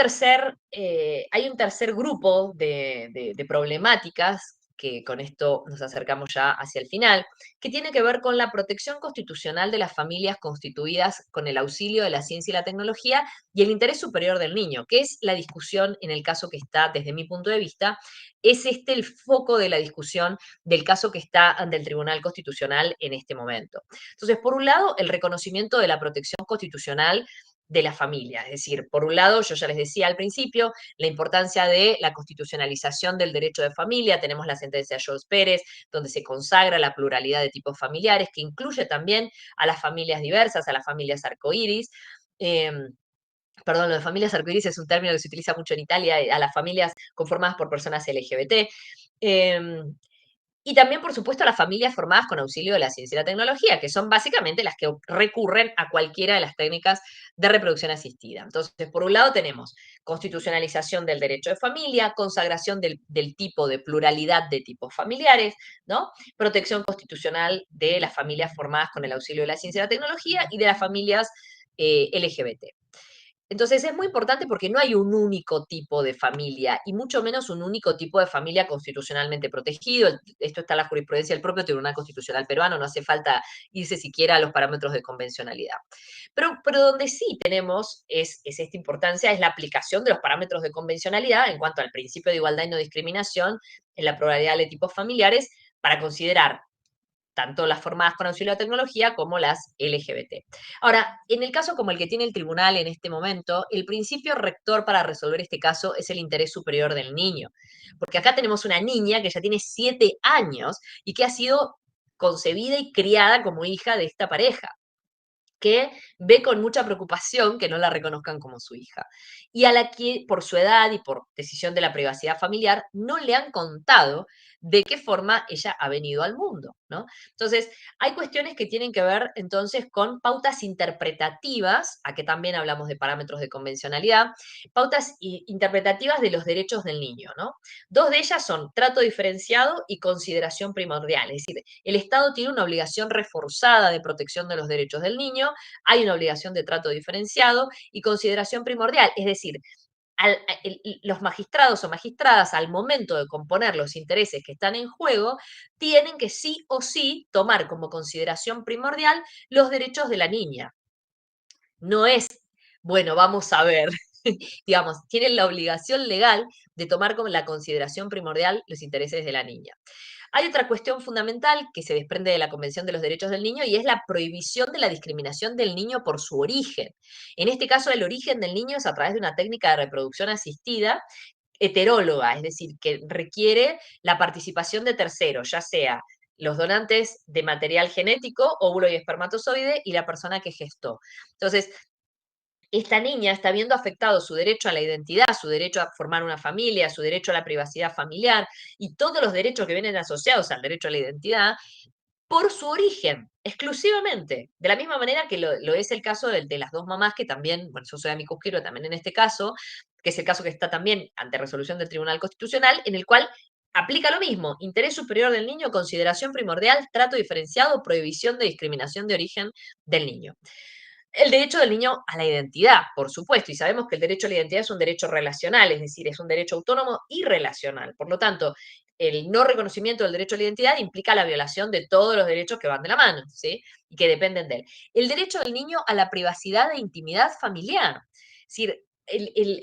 tercer grupo de problemáticas que con esto nos acercamos ya hacia el final, que tiene que ver con la protección constitucional de las familias constituidas con el auxilio de la ciencia y la tecnología y el interés superior del niño, que es la discusión en el caso que está, desde mi punto de vista, es este el foco de la discusión del caso que está ante el Tribunal Constitucional en este momento. Entonces, por un lado, el reconocimiento de la protección constitucional de la familia. Es decir, por un lado, yo ya les decía al principio, la importancia de la constitucionalización del derecho de familia. Tenemos la sentencia de George Pérez, donde se consagra la pluralidad de tipos familiares, que incluye también a las familias diversas, a las familias arcoíris. Perdón, lo de familias arcoíris es un término que se utiliza mucho en Italia, a las familias conformadas por personas LGBT. Y también, por supuesto, las familias formadas con auxilio de la ciencia y la tecnología, que son básicamente las que recurren a cualquiera de las técnicas de reproducción asistida. Entonces, por un lado tenemos constitucionalización del derecho de familia, consagración del tipo de pluralidad de tipos familiares, ¿no? Protección constitucional de las familias formadas con el auxilio de la ciencia y la tecnología y de las familias LGBT. Entonces es muy importante porque no hay un único tipo de familia y mucho menos un único tipo de familia constitucionalmente protegido. Esto está en la jurisprudencia del propio Tribunal Constitucional peruano, no hace falta irse siquiera a los parámetros de convencionalidad. Pero donde sí tenemos es esta importancia, es la aplicación de los parámetros de convencionalidad en cuanto al principio de igualdad y no discriminación en la pluralidad de tipos familiares para considerar tanto las formadas con auxilio de tecnología como las LGBT. Ahora, en el caso como el que tiene el tribunal en este momento, el principio rector para resolver este caso es el interés superior del niño, porque acá tenemos una niña que ya tiene 7 años y que ha sido concebida y criada como hija de esta pareja que ve con mucha preocupación que no la reconozcan como su hija, y a la que por su edad y por decisión de la privacidad familiar no le han contado de qué forma ella ha venido al mundo, ¿no? Entonces, hay cuestiones que tienen que ver entonces con pautas interpretativas, a que también hablamos de parámetros de convencionalidad, pautas interpretativas de los derechos del niño, ¿no? Dos de ellas son trato diferenciado y consideración primordial, es decir, el Estado tiene una obligación reforzada de protección de los derechos del niño, hay una obligación de trato diferenciado y consideración primordial, es decir, los magistrados o magistradas al momento de componer los intereses que están en juego, tienen que sí o sí tomar como consideración primordial los derechos de la niña. No es, bueno, vamos a ver, digamos, tienen la obligación legal de tomar como la consideración primordial los intereses de la niña. Hay otra cuestión fundamental que se desprende de la Convención de los Derechos del Niño y es la prohibición de la discriminación del niño por su origen. En este caso, el origen del niño es a través de una técnica de reproducción asistida heteróloga, es decir, que requiere la participación de terceros, ya sea los donantes de material genético, óvulo y espermatozoide, y la persona que gestó. Entonces, esta niña está viendo afectado su derecho a la identidad, su derecho a formar una familia, su derecho a la privacidad familiar y todos los derechos que vienen asociados al derecho a la identidad por su origen, exclusivamente. De la misma manera que lo es el caso de las dos mamás que también, bueno, yo soy amicus curiae también en este caso, que es el caso que está también ante resolución del Tribunal Constitucional, en el cual aplica lo mismo, interés superior del niño, consideración primordial, trato diferenciado, prohibición de discriminación de origen del niño. El derecho del niño a la identidad, por supuesto, y sabemos que el derecho a la identidad es un derecho relacional, es decir, es un derecho autónomo y relacional. Por lo tanto, el no reconocimiento del derecho a la identidad implica la violación de todos los derechos que van de la mano, ¿sí? Y que dependen de él. El derecho del niño a la privacidad e intimidad familiar. decir,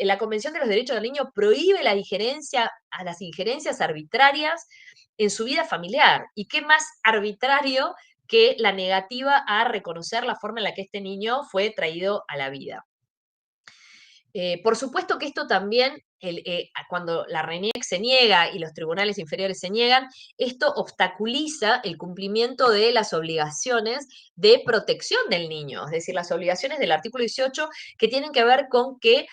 la Convención de los Derechos del Niño prohíbe la injerencia, a las injerencias arbitrarias en su vida familiar. ¿Y qué más arbitrario que la negativa a reconocer la forma en la que este niño fue traído a la vida? Por supuesto que esto también, cuando la RENIEC se niega y los tribunales inferiores se niegan, esto obstaculiza el cumplimiento de las obligaciones de protección del niño, es decir, las obligaciones del artículo 18 que tienen que ver con que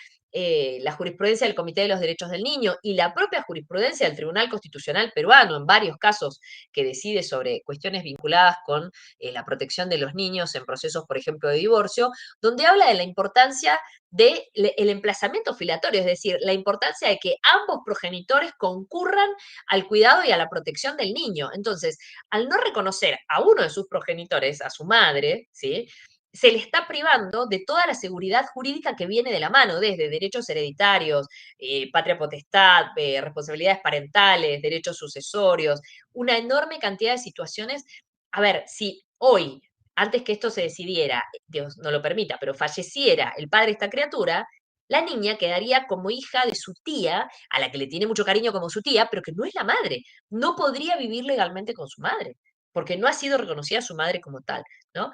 la jurisprudencia del Comité de los Derechos del Niño y la propia jurisprudencia del Tribunal Constitucional peruano, en varios casos que decide sobre cuestiones vinculadas con la protección de los niños en procesos, por ejemplo, de divorcio, donde habla de la importancia del emplazamiento filatorio, es decir, la importancia de que ambos progenitores concurran al cuidado y a la protección del niño. Entonces, al no reconocer a uno de sus progenitores, a su madre, ¿sí? Se le está privando de toda la seguridad jurídica que viene de la mano, desde derechos hereditarios, patria potestad, responsabilidades parentales, derechos sucesorios, una enorme cantidad de situaciones. A ver, si hoy, antes que esto se decidiera, Dios no lo permita, pero falleciera el padre de esta criatura, la niña quedaría como hija de su tía, a la que le tiene mucho cariño como su tía, pero que no es la madre. No podría vivir legalmente con su madre, porque no ha sido reconocida su madre como tal, ¿no?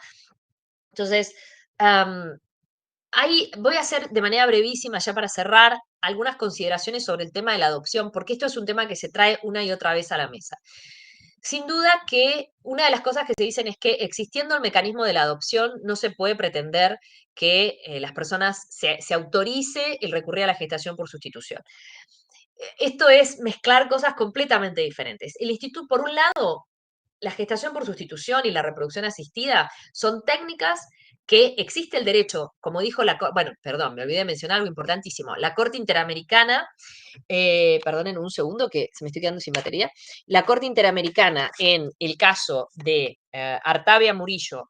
Entonces, ahí voy a hacer de manera brevísima, ya para cerrar, algunas consideraciones sobre el tema de la adopción, porque esto es un tema que se trae una y otra vez a la mesa. Sin duda que una de las cosas que se dicen es que existiendo el mecanismo de la adopción, no se puede pretender que las personas se autorice el recurrir a la gestación por sustitución. Esto es mezclar cosas completamente diferentes. El instituto, por un lado, la gestación por sustitución y la reproducción asistida son técnicas que existe el derecho, como dijo bueno, perdón, me olvidé de mencionar algo importantísimo, la Corte Interamericana, perdonen un segundo que se me estoy quedando sin batería, la Corte Interamericana en el caso de Artavia Murillo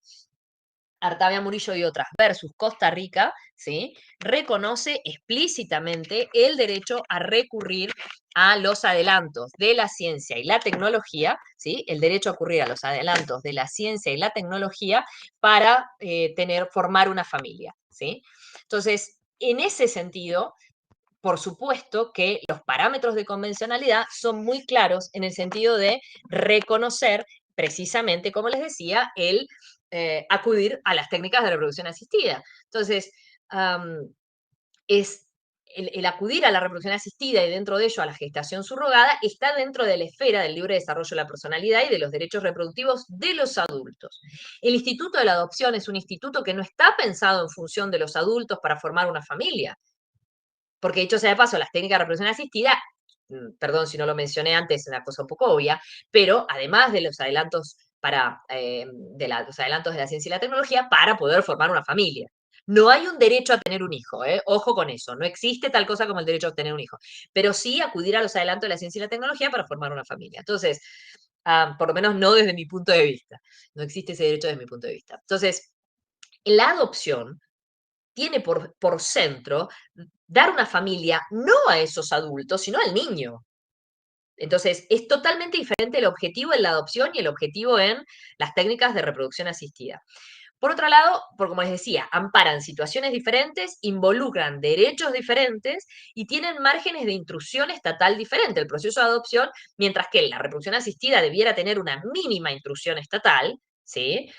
y otras versus Costa Rica, ¿sí? Reconoce explícitamente el derecho a recurrir a los adelantos de la ciencia y la tecnología, ¿sí? El derecho a recurrir a los adelantos de la ciencia y la tecnología para formar una familia, ¿sí? Entonces, en ese sentido, por supuesto que los parámetros de convencionalidad son muy claros en el sentido de reconocer precisamente, como les decía, el acudir a las técnicas de reproducción asistida. Entonces, es el acudir a la reproducción asistida y dentro de ello a la gestación subrogada está dentro de la esfera del libre desarrollo de la personalidad y de los derechos reproductivos de los adultos. El instituto de la adopción es un instituto que no está pensado en función de los adultos para formar una familia, porque dicho sea de paso, las técnicas de reproducción asistida, perdón si no lo mencioné antes, es una cosa un poco obvia, pero además de los adelantos los adelantos de la ciencia y la tecnología, para poder formar una familia. No hay un derecho a tener un hijo, ojo con eso, no existe tal cosa como el derecho a tener un hijo, pero sí acudir a los adelantos de la ciencia y la tecnología para formar una familia. Entonces, por lo menos no desde mi punto de vista, no existe ese derecho desde mi punto de vista. Entonces, la adopción tiene por centro dar una familia no a esos adultos, sino al niño. Entonces, es totalmente diferente el objetivo en la adopción y el objetivo en las técnicas de reproducción asistida. Por otro lado, como les decía, amparan situaciones diferentes, involucran derechos diferentes y tienen márgenes de intrusión estatal diferente. El proceso de adopción, mientras que la reproducción asistida debiera tener una mínima intrusión estatal, ¿sí?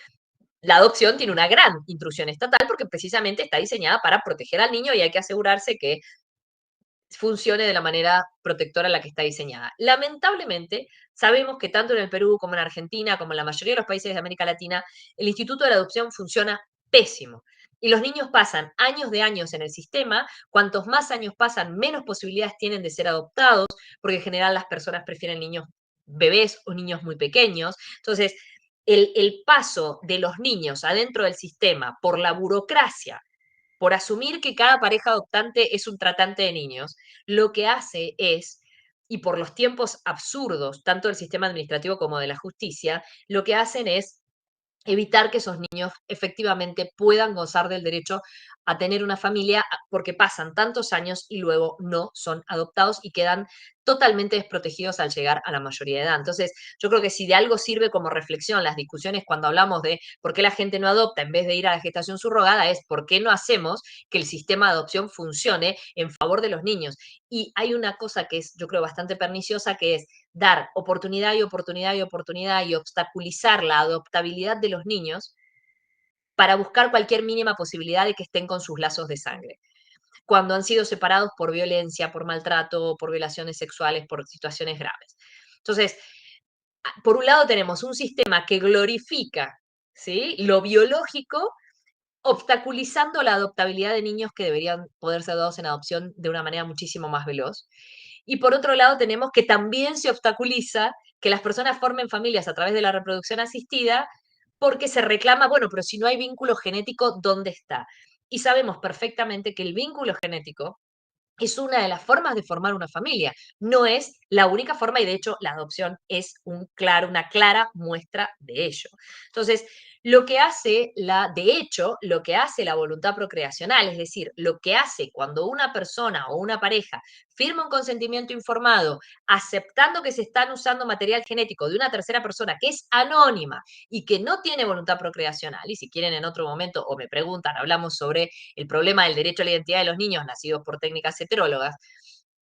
La adopción tiene una gran intrusión estatal porque precisamente está diseñada para proteger al niño y hay que asegurarse que funcione de la manera protectora en la que está diseñada. Lamentablemente, sabemos que tanto en el Perú como en Argentina, como en la mayoría de los países de América Latina, el Instituto de la Adopción funciona pésimo. Y los niños pasan años de años en el sistema, cuantos más años pasan, menos posibilidades tienen de ser adoptados, porque en general las personas prefieren niños bebés o niños muy pequeños. Entonces, el paso de los niños adentro del sistema por la burocracia, por asumir que cada pareja adoptante es un tratante de niños, lo que hace es, y por los tiempos absurdos, tanto del sistema administrativo como de la justicia, lo que hacen es evitar que esos niños efectivamente puedan gozar del derecho a tener una familia porque pasan tantos años y luego no son adoptados y quedan totalmente desprotegidos al llegar a la mayoría de edad. Entonces, yo creo que si de algo sirve como reflexión las discusiones cuando hablamos de por qué la gente no adopta en vez de ir a la gestación subrogada, es por qué no hacemos que el sistema de adopción funcione en favor de los niños. Y hay una cosa que es, yo creo, bastante perniciosa, que es dar oportunidad y oportunidad y oportunidad y obstaculizar la adoptabilidad de los niños para buscar cualquier mínima posibilidad de que estén con sus lazos de sangre, cuando han sido separados por violencia, por maltrato, por violaciones sexuales, por situaciones graves. Entonces, por un lado tenemos un sistema que glorifica, ¿sí?, lo biológico, obstaculizando la adoptabilidad de niños que deberían poder ser dados en adopción de una manera muchísimo más veloz. Y por otro lado tenemos que también se obstaculiza que las personas formen familias a través de la reproducción asistida porque se reclama, bueno, pero si no hay vínculo genético, ¿dónde está? Y sabemos perfectamente que el vínculo genético es una de las formas de formar una familia. No es la única forma y de hecho la adopción es una clara muestra de ello. Entonces, de hecho, lo que hace la voluntad procreacional, es decir, lo que hace cuando una persona o una pareja firma un consentimiento informado, aceptando que se están usando material genético de una tercera persona que es anónima y que no tiene voluntad procreacional, y si quieren en otro momento o me preguntan, hablamos sobre el problema del derecho a la identidad de los niños nacidos por técnicas heterólogas,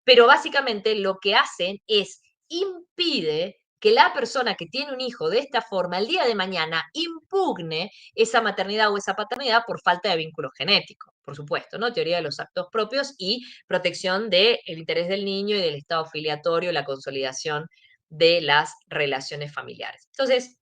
pero básicamente lo que hacen es impide que la persona que tiene un hijo de esta forma el día de mañana impugne esa maternidad o esa paternidad por falta de vínculo genético, por supuesto, ¿no? Teoría de los actos propios y protección del interés del niño y del estado filiatorio, la consolidación de las relaciones familiares. Entonces,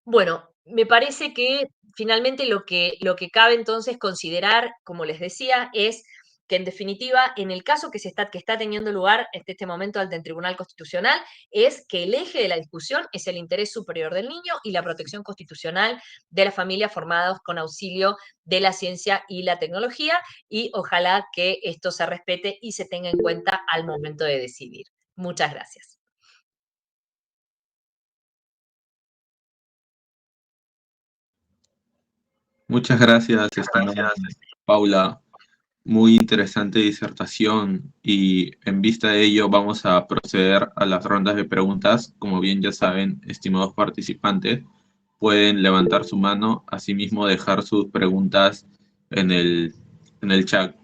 bueno, me parece que finalmente lo que cabe entonces considerar, como les decía, es que en definitiva, en el caso que está teniendo lugar este momento ante el Tribunal Constitucional, es que el eje de la discusión es el interés superior del niño y la protección constitucional de las familias formadas con auxilio de la ciencia y la tecnología, y ojalá que esto se respete y se tenga en cuenta al momento de decidir. Muchas gracias. Muchas gracias, estimada Paula. Muy interesante disertación y en vista de ello vamos a proceder a las rondas de preguntas. Como bien ya saben, estimados participantes, pueden levantar su mano, asimismo dejar sus preguntas en el chat.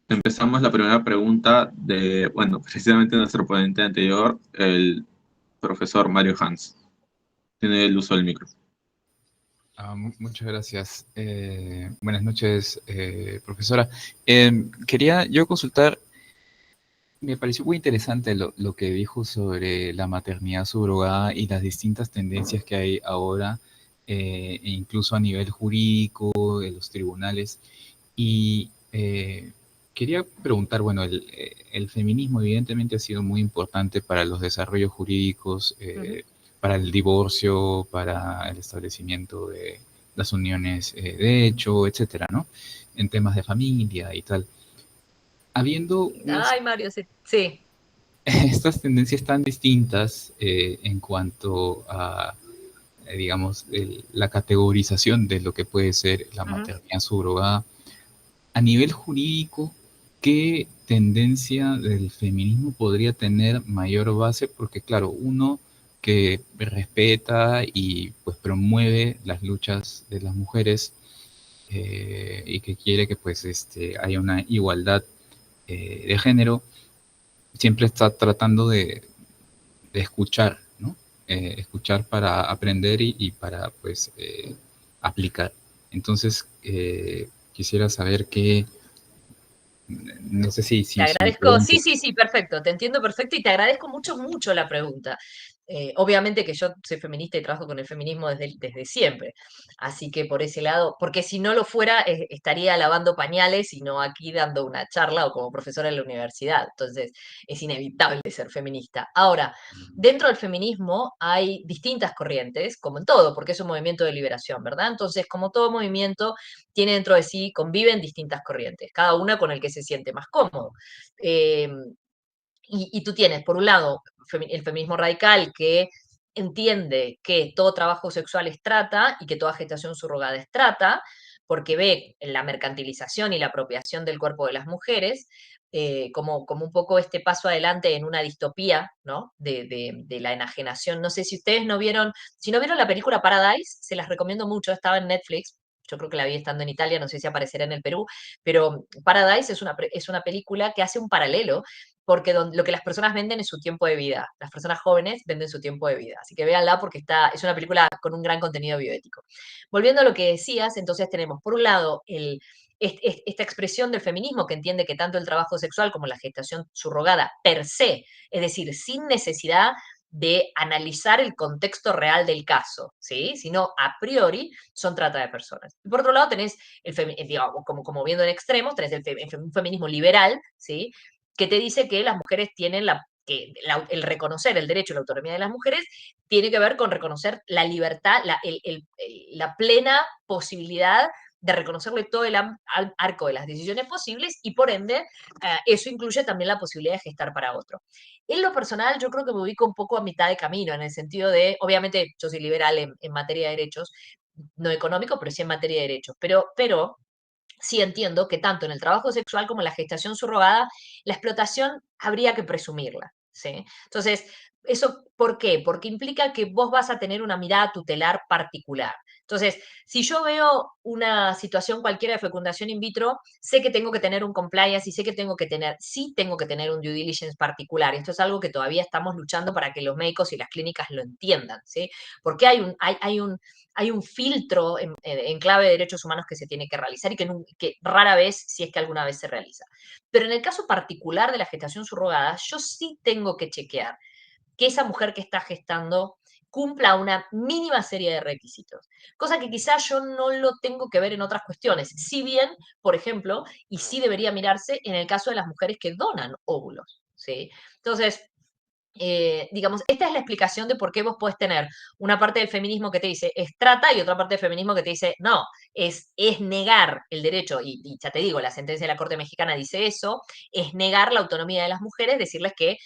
Empezamos la primera pregunta de, bueno, precisamente nuestro ponente anterior, el profesor Mario Hans. Tiene el uso del micro. Muchas gracias. Buenas noches, profesora. Quería yo consultar, me pareció muy interesante lo que dijo sobre la maternidad subrogada y las distintas tendencias que hay ahora, e incluso a nivel jurídico, en los tribunales. Y quería preguntar, bueno, el feminismo evidentemente ha sido muy importante para los desarrollos jurídicos, para el divorcio, para el establecimiento de las uniones de hecho, etcétera, ¿no? En temas de familia y tal. Habiendo Ay, Mario, sí. estas tendencias tan distintas en cuanto a, digamos, la categorización de lo que puede ser la Ujú. maternidad subrogada, a nivel jurídico, ¿qué tendencia del feminismo podría tener mayor base? Porque claro, uno que respeta y pues promueve las luchas de las mujeres y que quiere que pues haya una igualdad de género, siempre está tratando de escuchar, ¿no? Escuchar para aprender y para pues aplicar. Entonces, quisiera saber qué, no sé Te si me agradezco, sí, pregunto. sí, sí, perfecto, te entiendo perfecto y te agradezco mucho, mucho la pregunta. Obviamente que yo soy feminista y trabajo con el feminismo desde siempre, así que por ese lado, porque si no lo fuera, estaría lavando pañales y no aquí dando una charla o como profesora en la universidad, entonces es inevitable ser feminista. Ahora, dentro del feminismo hay distintas corrientes, como en todo, porque es un movimiento de liberación, ¿verdad? Entonces, como todo movimiento, tiene dentro de sí, conviven distintas corrientes, cada una con el que se siente más cómodo. Eh, y tú tienes, por un lado, el feminismo radical que entiende que todo trabajo sexual es trata y que toda gestación subrogada es trata, porque ve la mercantilización y la apropiación del cuerpo de las mujeres como un poco este paso adelante en una distopía, ¿no? De la enajenación. No sé si ustedes no vieron, si no vieron la película Paradise, se las recomiendo mucho, estaba en Netflix. Yo creo que la vi estando en Italia, no sé si aparecerá en el Perú, pero Paradise es una película que hace un paralelo, porque lo que las personas venden es su tiempo de vida. Las personas jóvenes venden su tiempo de vida. Así que véanla porque es una película con un gran contenido bioético. Volviendo a lo que decías, entonces tenemos, por un lado, esta expresión del feminismo que entiende que tanto el trabajo sexual como la gestación subrogada per se, es decir, sin necesidad de analizar el contexto real del caso, ¿sí? Sino a priori son trata de personas. Y por otro lado tenés, digamos, como viendo en extremos, tenés un feminismo liberal, ¿sí? Que te dice que las mujeres tienen el reconocer el derecho a la autonomía de las mujeres tiene que ver con reconocer la libertad, la plena posibilidad de reconocerle todo el arco de las decisiones posibles y por ende eso incluye también la posibilidad de gestar para otro. En lo personal yo creo que me ubico un poco a mitad de camino en el sentido de, obviamente yo soy liberal en materia de derechos, no económico, pero sí en materia de derechos, pero sí entiendo que tanto en el trabajo sexual como en la gestación subrogada, la explotación habría que presumirla, ¿sí? Entonces, ¿eso por qué? Porque implica que vos vas a tener una mirada tutelar particular. Entonces, si yo veo una situación cualquiera de fecundación in vitro, sé que tengo que tener un compliance y sé que sí tengo que tener un due diligence particular. Esto es algo que todavía estamos luchando para que los médicos y las clínicas lo entiendan, ¿sí? Porque hay un filtro en clave de derechos humanos que se tiene que realizar y que rara vez, si es que alguna vez se realiza. Pero en el caso particular de la gestación subrogada, yo sí tengo que chequear que esa mujer que está gestando cumpla una mínima serie de requisitos, cosa que quizás yo no lo tengo que ver en otras cuestiones, si bien, por ejemplo, y sí debería mirarse en el caso de las mujeres que donan óvulos, ¿sí? Entonces, digamos, esta es la explicación de por qué vos podés tener una parte del feminismo que te dice es trata y otra parte del feminismo que te dice no, es negar el derecho, y ya te digo, la sentencia de la Corte Mexicana dice eso, es negar la autonomía de las mujeres, decirles que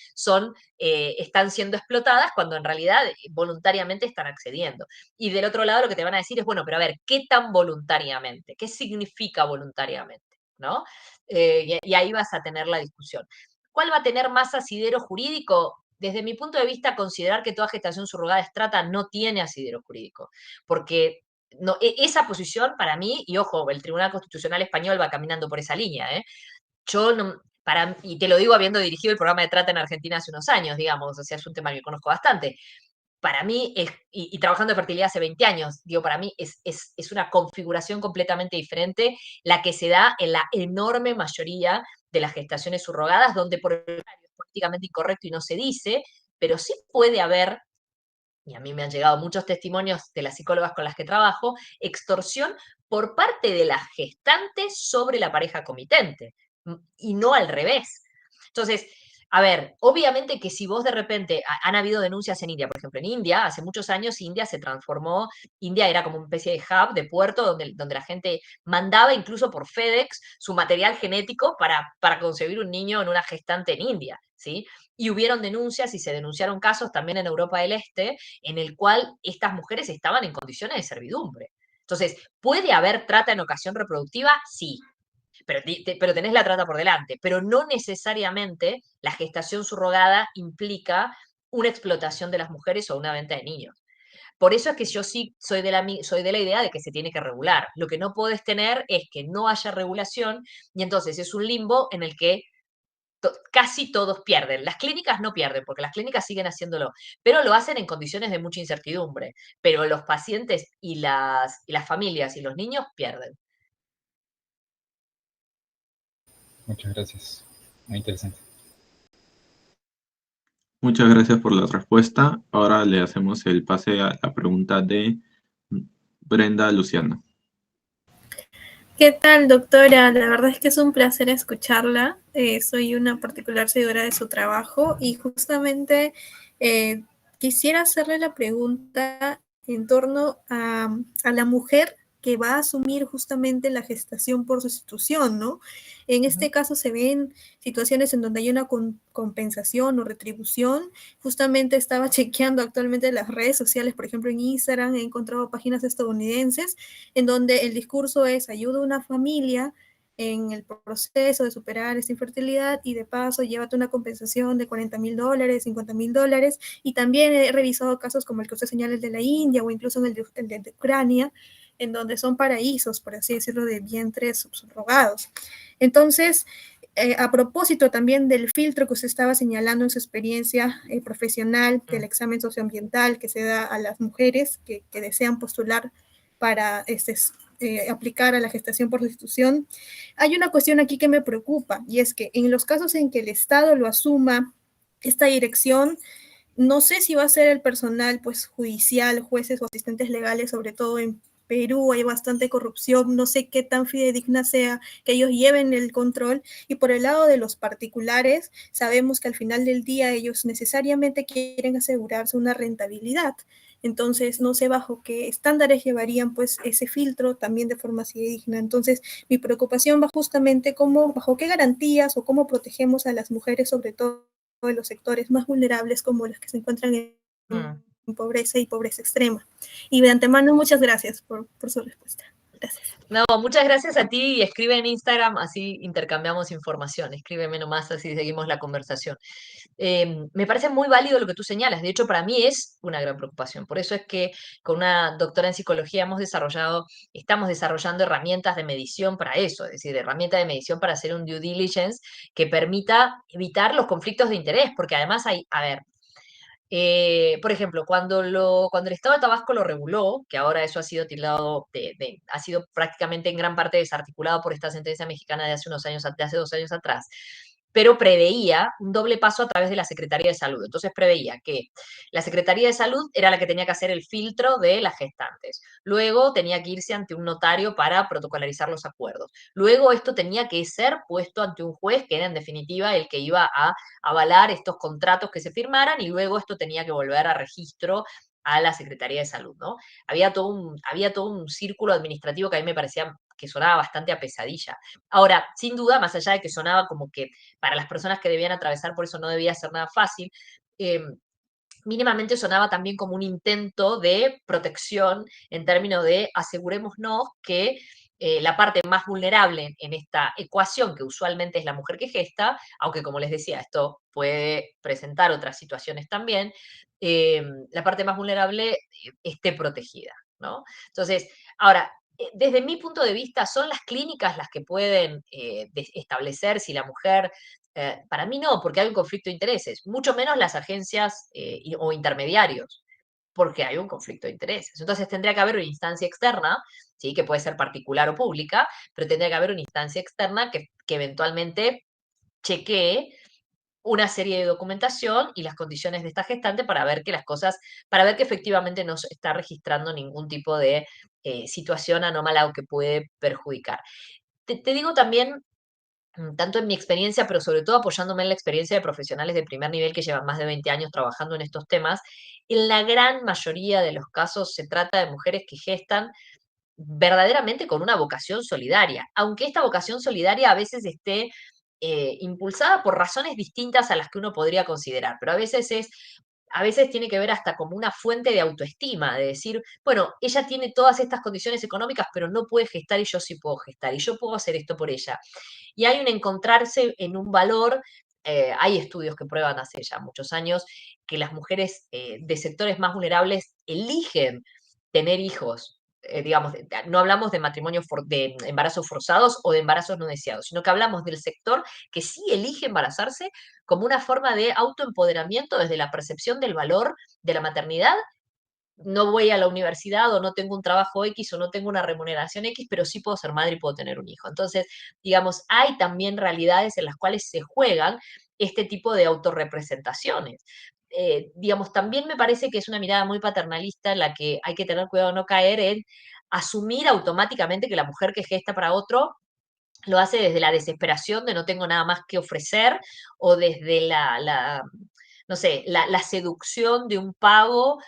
están siendo explotadas cuando en realidad voluntariamente están accediendo. Y del otro lado lo que te van a decir es, bueno, pero a ver, ¿qué tan voluntariamente? ¿Qué significa voluntariamente? ¿No? Y ahí vas a tener la discusión. ¿Cuál va a tener más asidero jurídico? Desde mi punto de vista, considerar que toda gestación subrogada es trata no tiene asidero jurídico, porque no, esa posición para mí, y ojo, el Tribunal Constitucional Español va caminando por esa línea, yo no, y te lo digo habiendo dirigido el programa de trata en Argentina hace unos años, digamos, o sea, es un tema que conozco bastante. Para mí, y trabajando de fertilidad hace 20 años, digo, para mí es una configuración completamente diferente la que se da en la enorme mayoría de las gestaciones subrogadas, donde por el contrario es políticamente incorrecto y no se dice, pero sí puede haber, y a mí me han llegado muchos testimonios de las psicólogas con las que trabajo, extorsión por parte de las gestantes sobre la pareja comitente, y no al revés. Entonces, a ver, obviamente que si vos de repente, han habido denuncias en India, por ejemplo, en India, hace muchos años India se transformó, India era como una especie de hub, de puerto, donde la gente mandaba incluso por FedEx su material genético para concebir un niño en una gestante en India, ¿sí? Y hubieron denuncias y se denunciaron casos también en Europa del Este, en el cual estas mujeres estaban en condiciones de servidumbre. Entonces, ¿puede haber trata en ocasión reproductiva? Sí, pero tenés la trata por delante, pero no necesariamente la gestación subrogada implica una explotación de las mujeres o una venta de niños. Por eso es que yo sí soy de la idea de que se tiene que regular. Lo que no puedes tener es que no haya regulación y entonces es un limbo en el que casi todos pierden. Las clínicas no pierden, porque las clínicas siguen haciéndolo, pero lo hacen en condiciones de mucha incertidumbre. Pero los pacientes y las familias y los niños pierden. Muchas gracias. Muy interesante. Muchas gracias por la respuesta. Ahora le hacemos el pase a la pregunta de Brenda Luciano. ¿Qué tal, doctora? La verdad es que es un placer escucharla. Soy una particular seguidora de su trabajo y justamente quisiera hacerle la pregunta en torno a la mujer que va a asumir justamente la gestación por sustitución, ¿no? En este caso se ven situaciones en donde hay una compensación o retribución. Justamente estaba chequeando actualmente las redes sociales, por ejemplo en Instagram, he encontrado páginas estadounidenses en donde el discurso es ayuda a una familia en el proceso de superar esta infertilidad y de paso llévate una compensación de $40,000, $50,000, y también he revisado casos como el que usted señala, el de la India o incluso el de Ucrania, en donde son paraísos, por así decirlo, de vientres subrogados. Entonces, a propósito también del filtro que usted estaba señalando en su experiencia profesional, del examen socioambiental que se da a las mujeres que desean postular para aplicar a la gestación por sustitución, hay una cuestión aquí que me preocupa, y es que en los casos en que el Estado lo asuma, esta dirección, no sé si va a ser el personal pues judicial, jueces o asistentes legales, sobre todo en Perú hay bastante corrupción, no sé qué tan fidedigna sea que ellos lleven el control, y por el lado de los particulares, sabemos que al final del día ellos necesariamente quieren asegurarse una rentabilidad. Entonces, no sé bajo qué estándares llevarían pues ese filtro también de forma fidedigna. Entonces, mi preocupación va justamente bajo qué garantías o cómo protegemos a las mujeres, sobre todo en los sectores más vulnerables como las que se encuentran en pobreza y pobreza extrema. Y de antemano, muchas gracias por su respuesta. Gracias. No, muchas gracias a ti y escribe en Instagram, así intercambiamos información. Escríbeme nomás, así seguimos la conversación. Me parece muy válido lo que tú señalas. De hecho, para mí es una gran preocupación. Por eso es que con una doctora en psicología estamos desarrollando herramientas de medición para eso, es decir, herramientas de medición para hacer un due diligence que permita evitar los conflictos de interés, porque además hay, a ver, por ejemplo, cuando el Estado de Tabasco lo reguló, que ahora eso ha sido tildado ha sido prácticamente en gran parte desarticulado por esta sentencia mexicana de hace unos años, de hace 2 años atrás, pero preveía un doble paso a través de la Secretaría de Salud. Entonces preveía que la Secretaría de Salud era la que tenía que hacer el filtro de las gestantes. Luego tenía que irse ante un notario para protocolarizar los acuerdos. Luego esto tenía que ser puesto ante un juez, que era en definitiva el que iba a avalar estos contratos que se firmaran, y luego esto tenía que volver a registro a la Secretaría de Salud, ¿no? Había todo un círculo administrativo que a mí me parecía que sonaba bastante a pesadilla. Ahora, sin duda, más allá de que sonaba como que para las personas que debían atravesar por eso no debía ser nada fácil, mínimamente sonaba también como un intento de protección en términos de asegurémonos que la parte más vulnerable en esta ecuación, que usualmente es la mujer que gesta, aunque como les decía, esto puede presentar otras situaciones también, la parte más vulnerable esté protegida, ¿no? Entonces, ahora, desde mi punto de vista, son las clínicas las que pueden establecer si la mujer para mí no, porque hay un conflicto de intereses, mucho menos las agencias o intermediarios, porque hay un conflicto de intereses. Entonces tendría que haber una instancia externa, ¿sí? Que puede ser particular o pública, pero tendría que haber una instancia externa que eventualmente chequee una serie de documentación y las condiciones de esta gestante para ver que las cosas, para ver que efectivamente no se está registrando ningún tipo de situación anómala o que puede perjudicar. Te digo también, tanto en mi experiencia, pero sobre todo apoyándome en la experiencia de profesionales de primer nivel que llevan más de 20 años trabajando en estos temas, en la gran mayoría de los casos se trata de mujeres que gestan verdaderamente con una vocación solidaria, aunque esta vocación solidaria a veces esté impulsada por razones distintas a las que uno podría considerar, pero a veces tiene que ver hasta como una fuente de autoestima, de decir, bueno, ella tiene todas estas condiciones económicas, pero no puede gestar y yo sí puedo gestar, y yo puedo hacer esto por ella. Y hay un encontrarse en un valor, hay estudios que prueban hace ya muchos años que las mujeres de sectores más vulnerables eligen tener hijos. Digamos, no hablamos de de embarazos forzados o de embarazos no deseados, sino que hablamos del sector que sí elige embarazarse como una forma de autoempoderamiento desde la percepción del valor de la maternidad. No voy a la universidad o no tengo un trabajo X o no tengo una remuneración X, pero sí puedo ser madre y puedo tener un hijo. Entonces, digamos, hay también realidades en las cuales se juegan este tipo de autorrepresentaciones. Digamos, también me parece que es una mirada muy paternalista en la que hay que tener cuidado de no caer en asumir automáticamente que la mujer que gesta para otro lo hace desde la desesperación de no tengo nada más que ofrecer o desde no sé, la seducción de un pavo,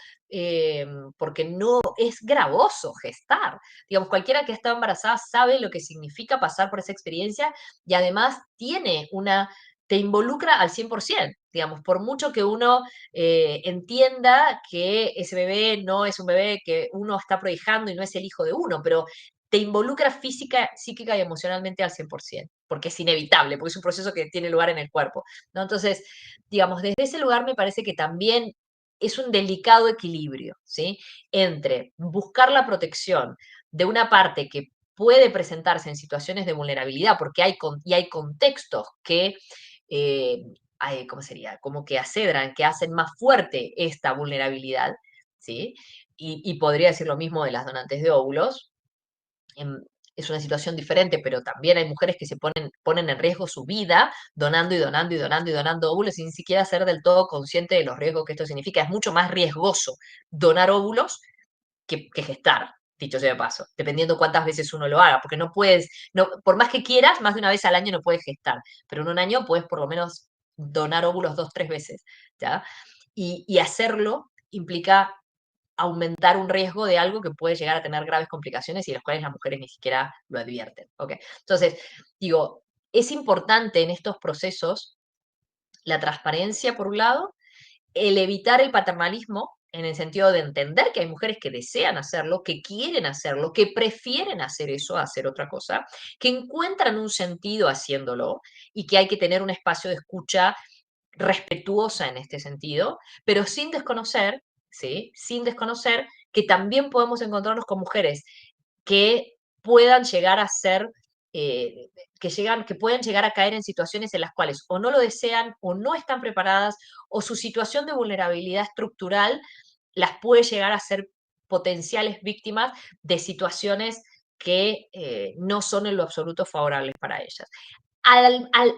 porque no es gravoso gestar. Digamos, cualquiera que está embarazada sabe lo que significa pasar por esa experiencia y además te involucra al 100%, digamos, por mucho que uno entienda que ese bebé no es un bebé que uno está prohijando y no es el hijo de uno, pero te involucra física, psíquica y emocionalmente al 100%, porque es inevitable, porque es un proceso que tiene lugar en el cuerpo, ¿no? Entonces, digamos, desde ese lugar me parece que también es un delicado equilibrio, ¿sí? Entre buscar la protección de una parte que puede presentarse en situaciones de vulnerabilidad, porque y hay contextos que, eh, ¿cómo sería? Como que acedran, que hacen más fuerte esta vulnerabilidad, ¿sí? Y podría decir lo mismo de las donantes de óvulos, es una situación diferente, pero también hay mujeres que ponen en riesgo su vida donando y donando y donando y donando óvulos sin siquiera ser del todo consciente de los riesgos que esto significa. Es mucho más riesgoso donar óvulos que gestar, dicho sea de paso, dependiendo cuántas veces uno lo haga, porque no puedes, no, por más que quieras, más de una vez al año no puedes gestar, pero en un año puedes por lo menos donar óvulos 2, 3 veces, ¿ya? Y hacerlo implica aumentar un riesgo de algo que puede llegar a tener graves complicaciones y de las cuales las mujeres ni siquiera lo advierten. ¿Ok? Entonces, digo, es importante en estos procesos la transparencia, por un lado, el evitar el paternalismo, en el sentido de entender que hay mujeres que desean hacerlo, que quieren hacerlo, que prefieren hacer eso a hacer otra cosa, que encuentran un sentido haciéndolo y que hay que tener un espacio de escucha respetuosa en este sentido, pero sin desconocer, ¿sí? Sin desconocer que también podemos encontrarnos con mujeres que puedan llegar a ser, eh, que puedan llegar a caer en situaciones en las cuales o no lo desean o no están preparadas o su situación de vulnerabilidad estructural las puede llegar a ser potenciales víctimas de situaciones que no son en lo absoluto favorables para ellas. Al, al,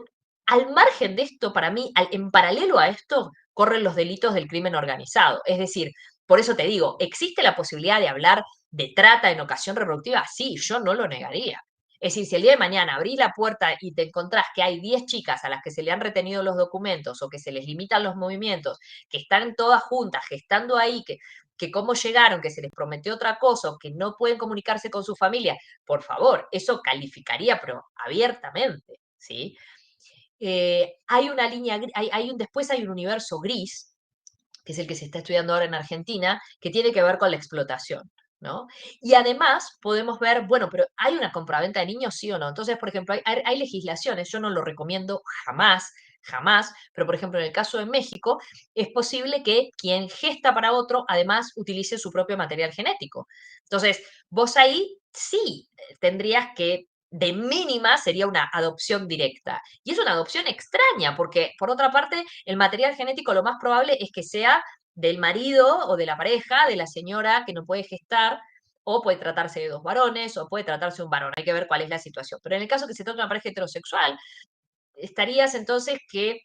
al margen de esto, para mí, en paralelo a esto, corren los delitos del crimen organizado. Es decir, por eso te digo, ¿existe la posibilidad de hablar de trata en ocasión reproductiva? Sí, yo no lo negaría. Es decir, si el día de mañana abrís la puerta y te encontrás que hay 10 chicas a las que se le han retenido los documentos o que se les limitan los movimientos, que están todas juntas, gestando ahí, que cómo llegaron, que se les prometió otra cosa, o que no pueden comunicarse con su familia, por favor, eso calificaría, pero abiertamente, ¿sí? Hay una línea, después hay un universo gris, que es el que se está estudiando ahora en Argentina, que tiene que ver con la explotación, ¿no? Y además podemos ver, bueno, pero ¿hay una compraventa de niños, sí o no? Entonces, por ejemplo, hay legislaciones, yo no lo recomiendo jamás, jamás, pero por ejemplo, en el caso de México, es posible que quien gesta para otro, además, utilice su propio material genético. Entonces, vos ahí sí tendrías que, de mínima, sería una adopción directa. Y es una adopción extraña, porque por otra parte, el material genético lo más probable es que sea del marido o de la pareja, de la señora que no puede gestar, o puede tratarse de dos varones, o puede tratarse de un varón, hay que ver cuál es la situación. Pero en el caso que se trata de una pareja heterosexual, estarías entonces que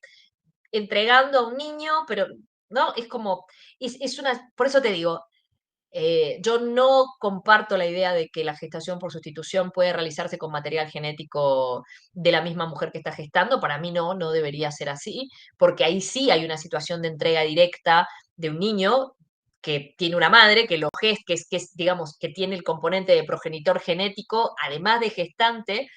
entregando a un niño, pero no, es como, es una, por eso te digo, yo no comparto la idea de que la gestación por sustitución puede realizarse con material genético de la misma mujer que está gestando. Para mí no, no debería ser así, porque ahí sí hay una situación de entrega directa de un niño que tiene una madre, que lo gesta, digamos, que tiene el componente de progenitor genético, además de gestante,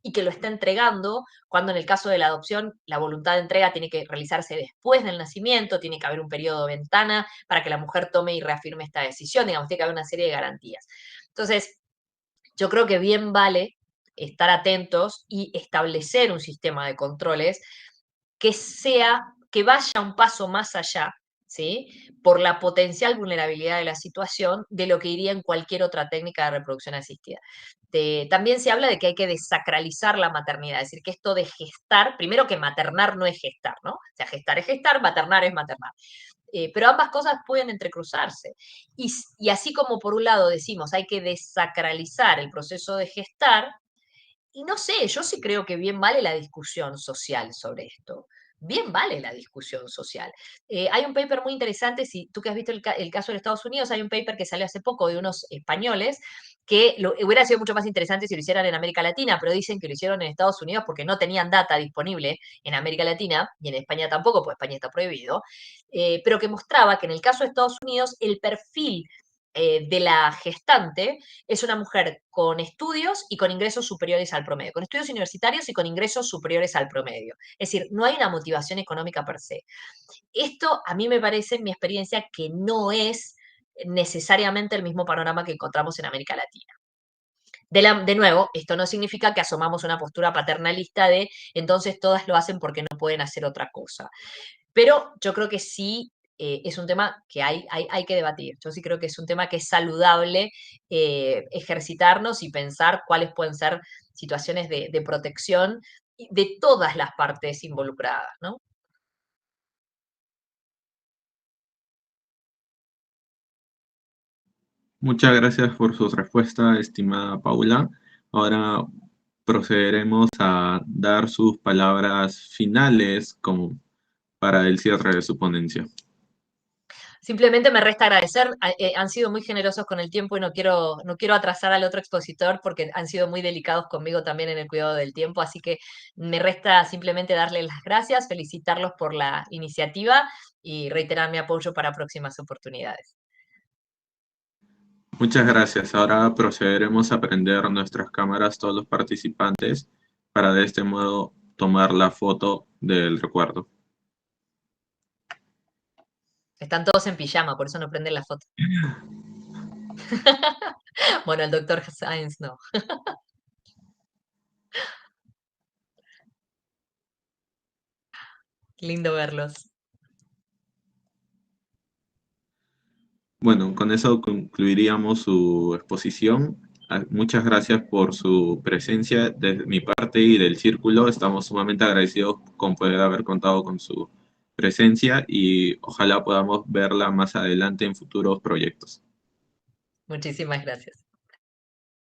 y que lo está entregando, cuando en el caso de la adopción la voluntad de entrega tiene que realizarse después del nacimiento, tiene que haber un periodo de ventana para que la mujer tome y reafirme esta decisión, digamos, tiene que haber una serie de garantías. Entonces, yo creo que bien vale estar atentos y establecer un sistema de controles que vaya un paso más allá, ¿sí? Por la potencial vulnerabilidad de la situación de lo que iría en cualquier otra técnica de reproducción asistida. También se habla de que hay que desacralizar la maternidad, es decir, que esto de gestar, primero que maternar no es gestar, ¿no? O sea, gestar es gestar, maternar es maternar. Pero ambas cosas pueden entrecruzarse. Y así como por un lado decimos hay que desacralizar el proceso de gestar, y no sé, yo sí creo que bien vale la discusión social sobre esto. bien vale la discusión social. Hay un paper muy interesante, si tú que has visto el caso de Estados Unidos, hay un paper que salió hace poco de unos españoles que hubiera sido mucho más interesante si lo hicieran en América Latina, pero dicen que lo hicieron en Estados Unidos porque no tenían data disponible en América Latina, y en España tampoco, porque España está prohibido, pero que mostraba que en el caso de Estados Unidos el perfil de la gestante es una mujer con estudios y con ingresos superiores al promedio, con estudios universitarios y con ingresos superiores al promedio. Es decir, no hay una motivación económica per se. Esto a mí me parece, en mi experiencia, que no es necesariamente el mismo panorama que encontramos en América Latina. De nuevo, esto no significa que asomamos una postura paternalista de entonces todas lo hacen porque no pueden hacer otra cosa. Pero yo creo que sí es un tema que hay que debatir. Yo sí creo que es un tema que es saludable ejercitarnos y pensar cuáles pueden ser situaciones de protección de todas las partes involucradas, ¿no? Muchas gracias por su respuesta, estimada Paula. Ahora procederemos a dar sus palabras finales como para el cierre de su ponencia. Simplemente me resta agradecer, han sido muy generosos con el tiempo y no quiero atrasar al otro expositor porque han sido muy delicados conmigo también en el cuidado del tiempo, así que me resta simplemente darles las gracias, felicitarlos por la iniciativa y reiterar mi apoyo para próximas oportunidades. Muchas gracias. Ahora procederemos a prender nuestras cámaras todos los participantes para de este modo tomar la foto del recuerdo. Están todos en pijama, por eso no prenden la foto. Bueno, el doctor Sáenz no. Lindo verlos. Bueno, con eso concluiríamos su exposición. Muchas gracias por su presencia de mi parte y del círculo. Estamos sumamente agradecidos con poder haber contado con su presencia y ojalá podamos verla más adelante en futuros proyectos. Muchísimas gracias.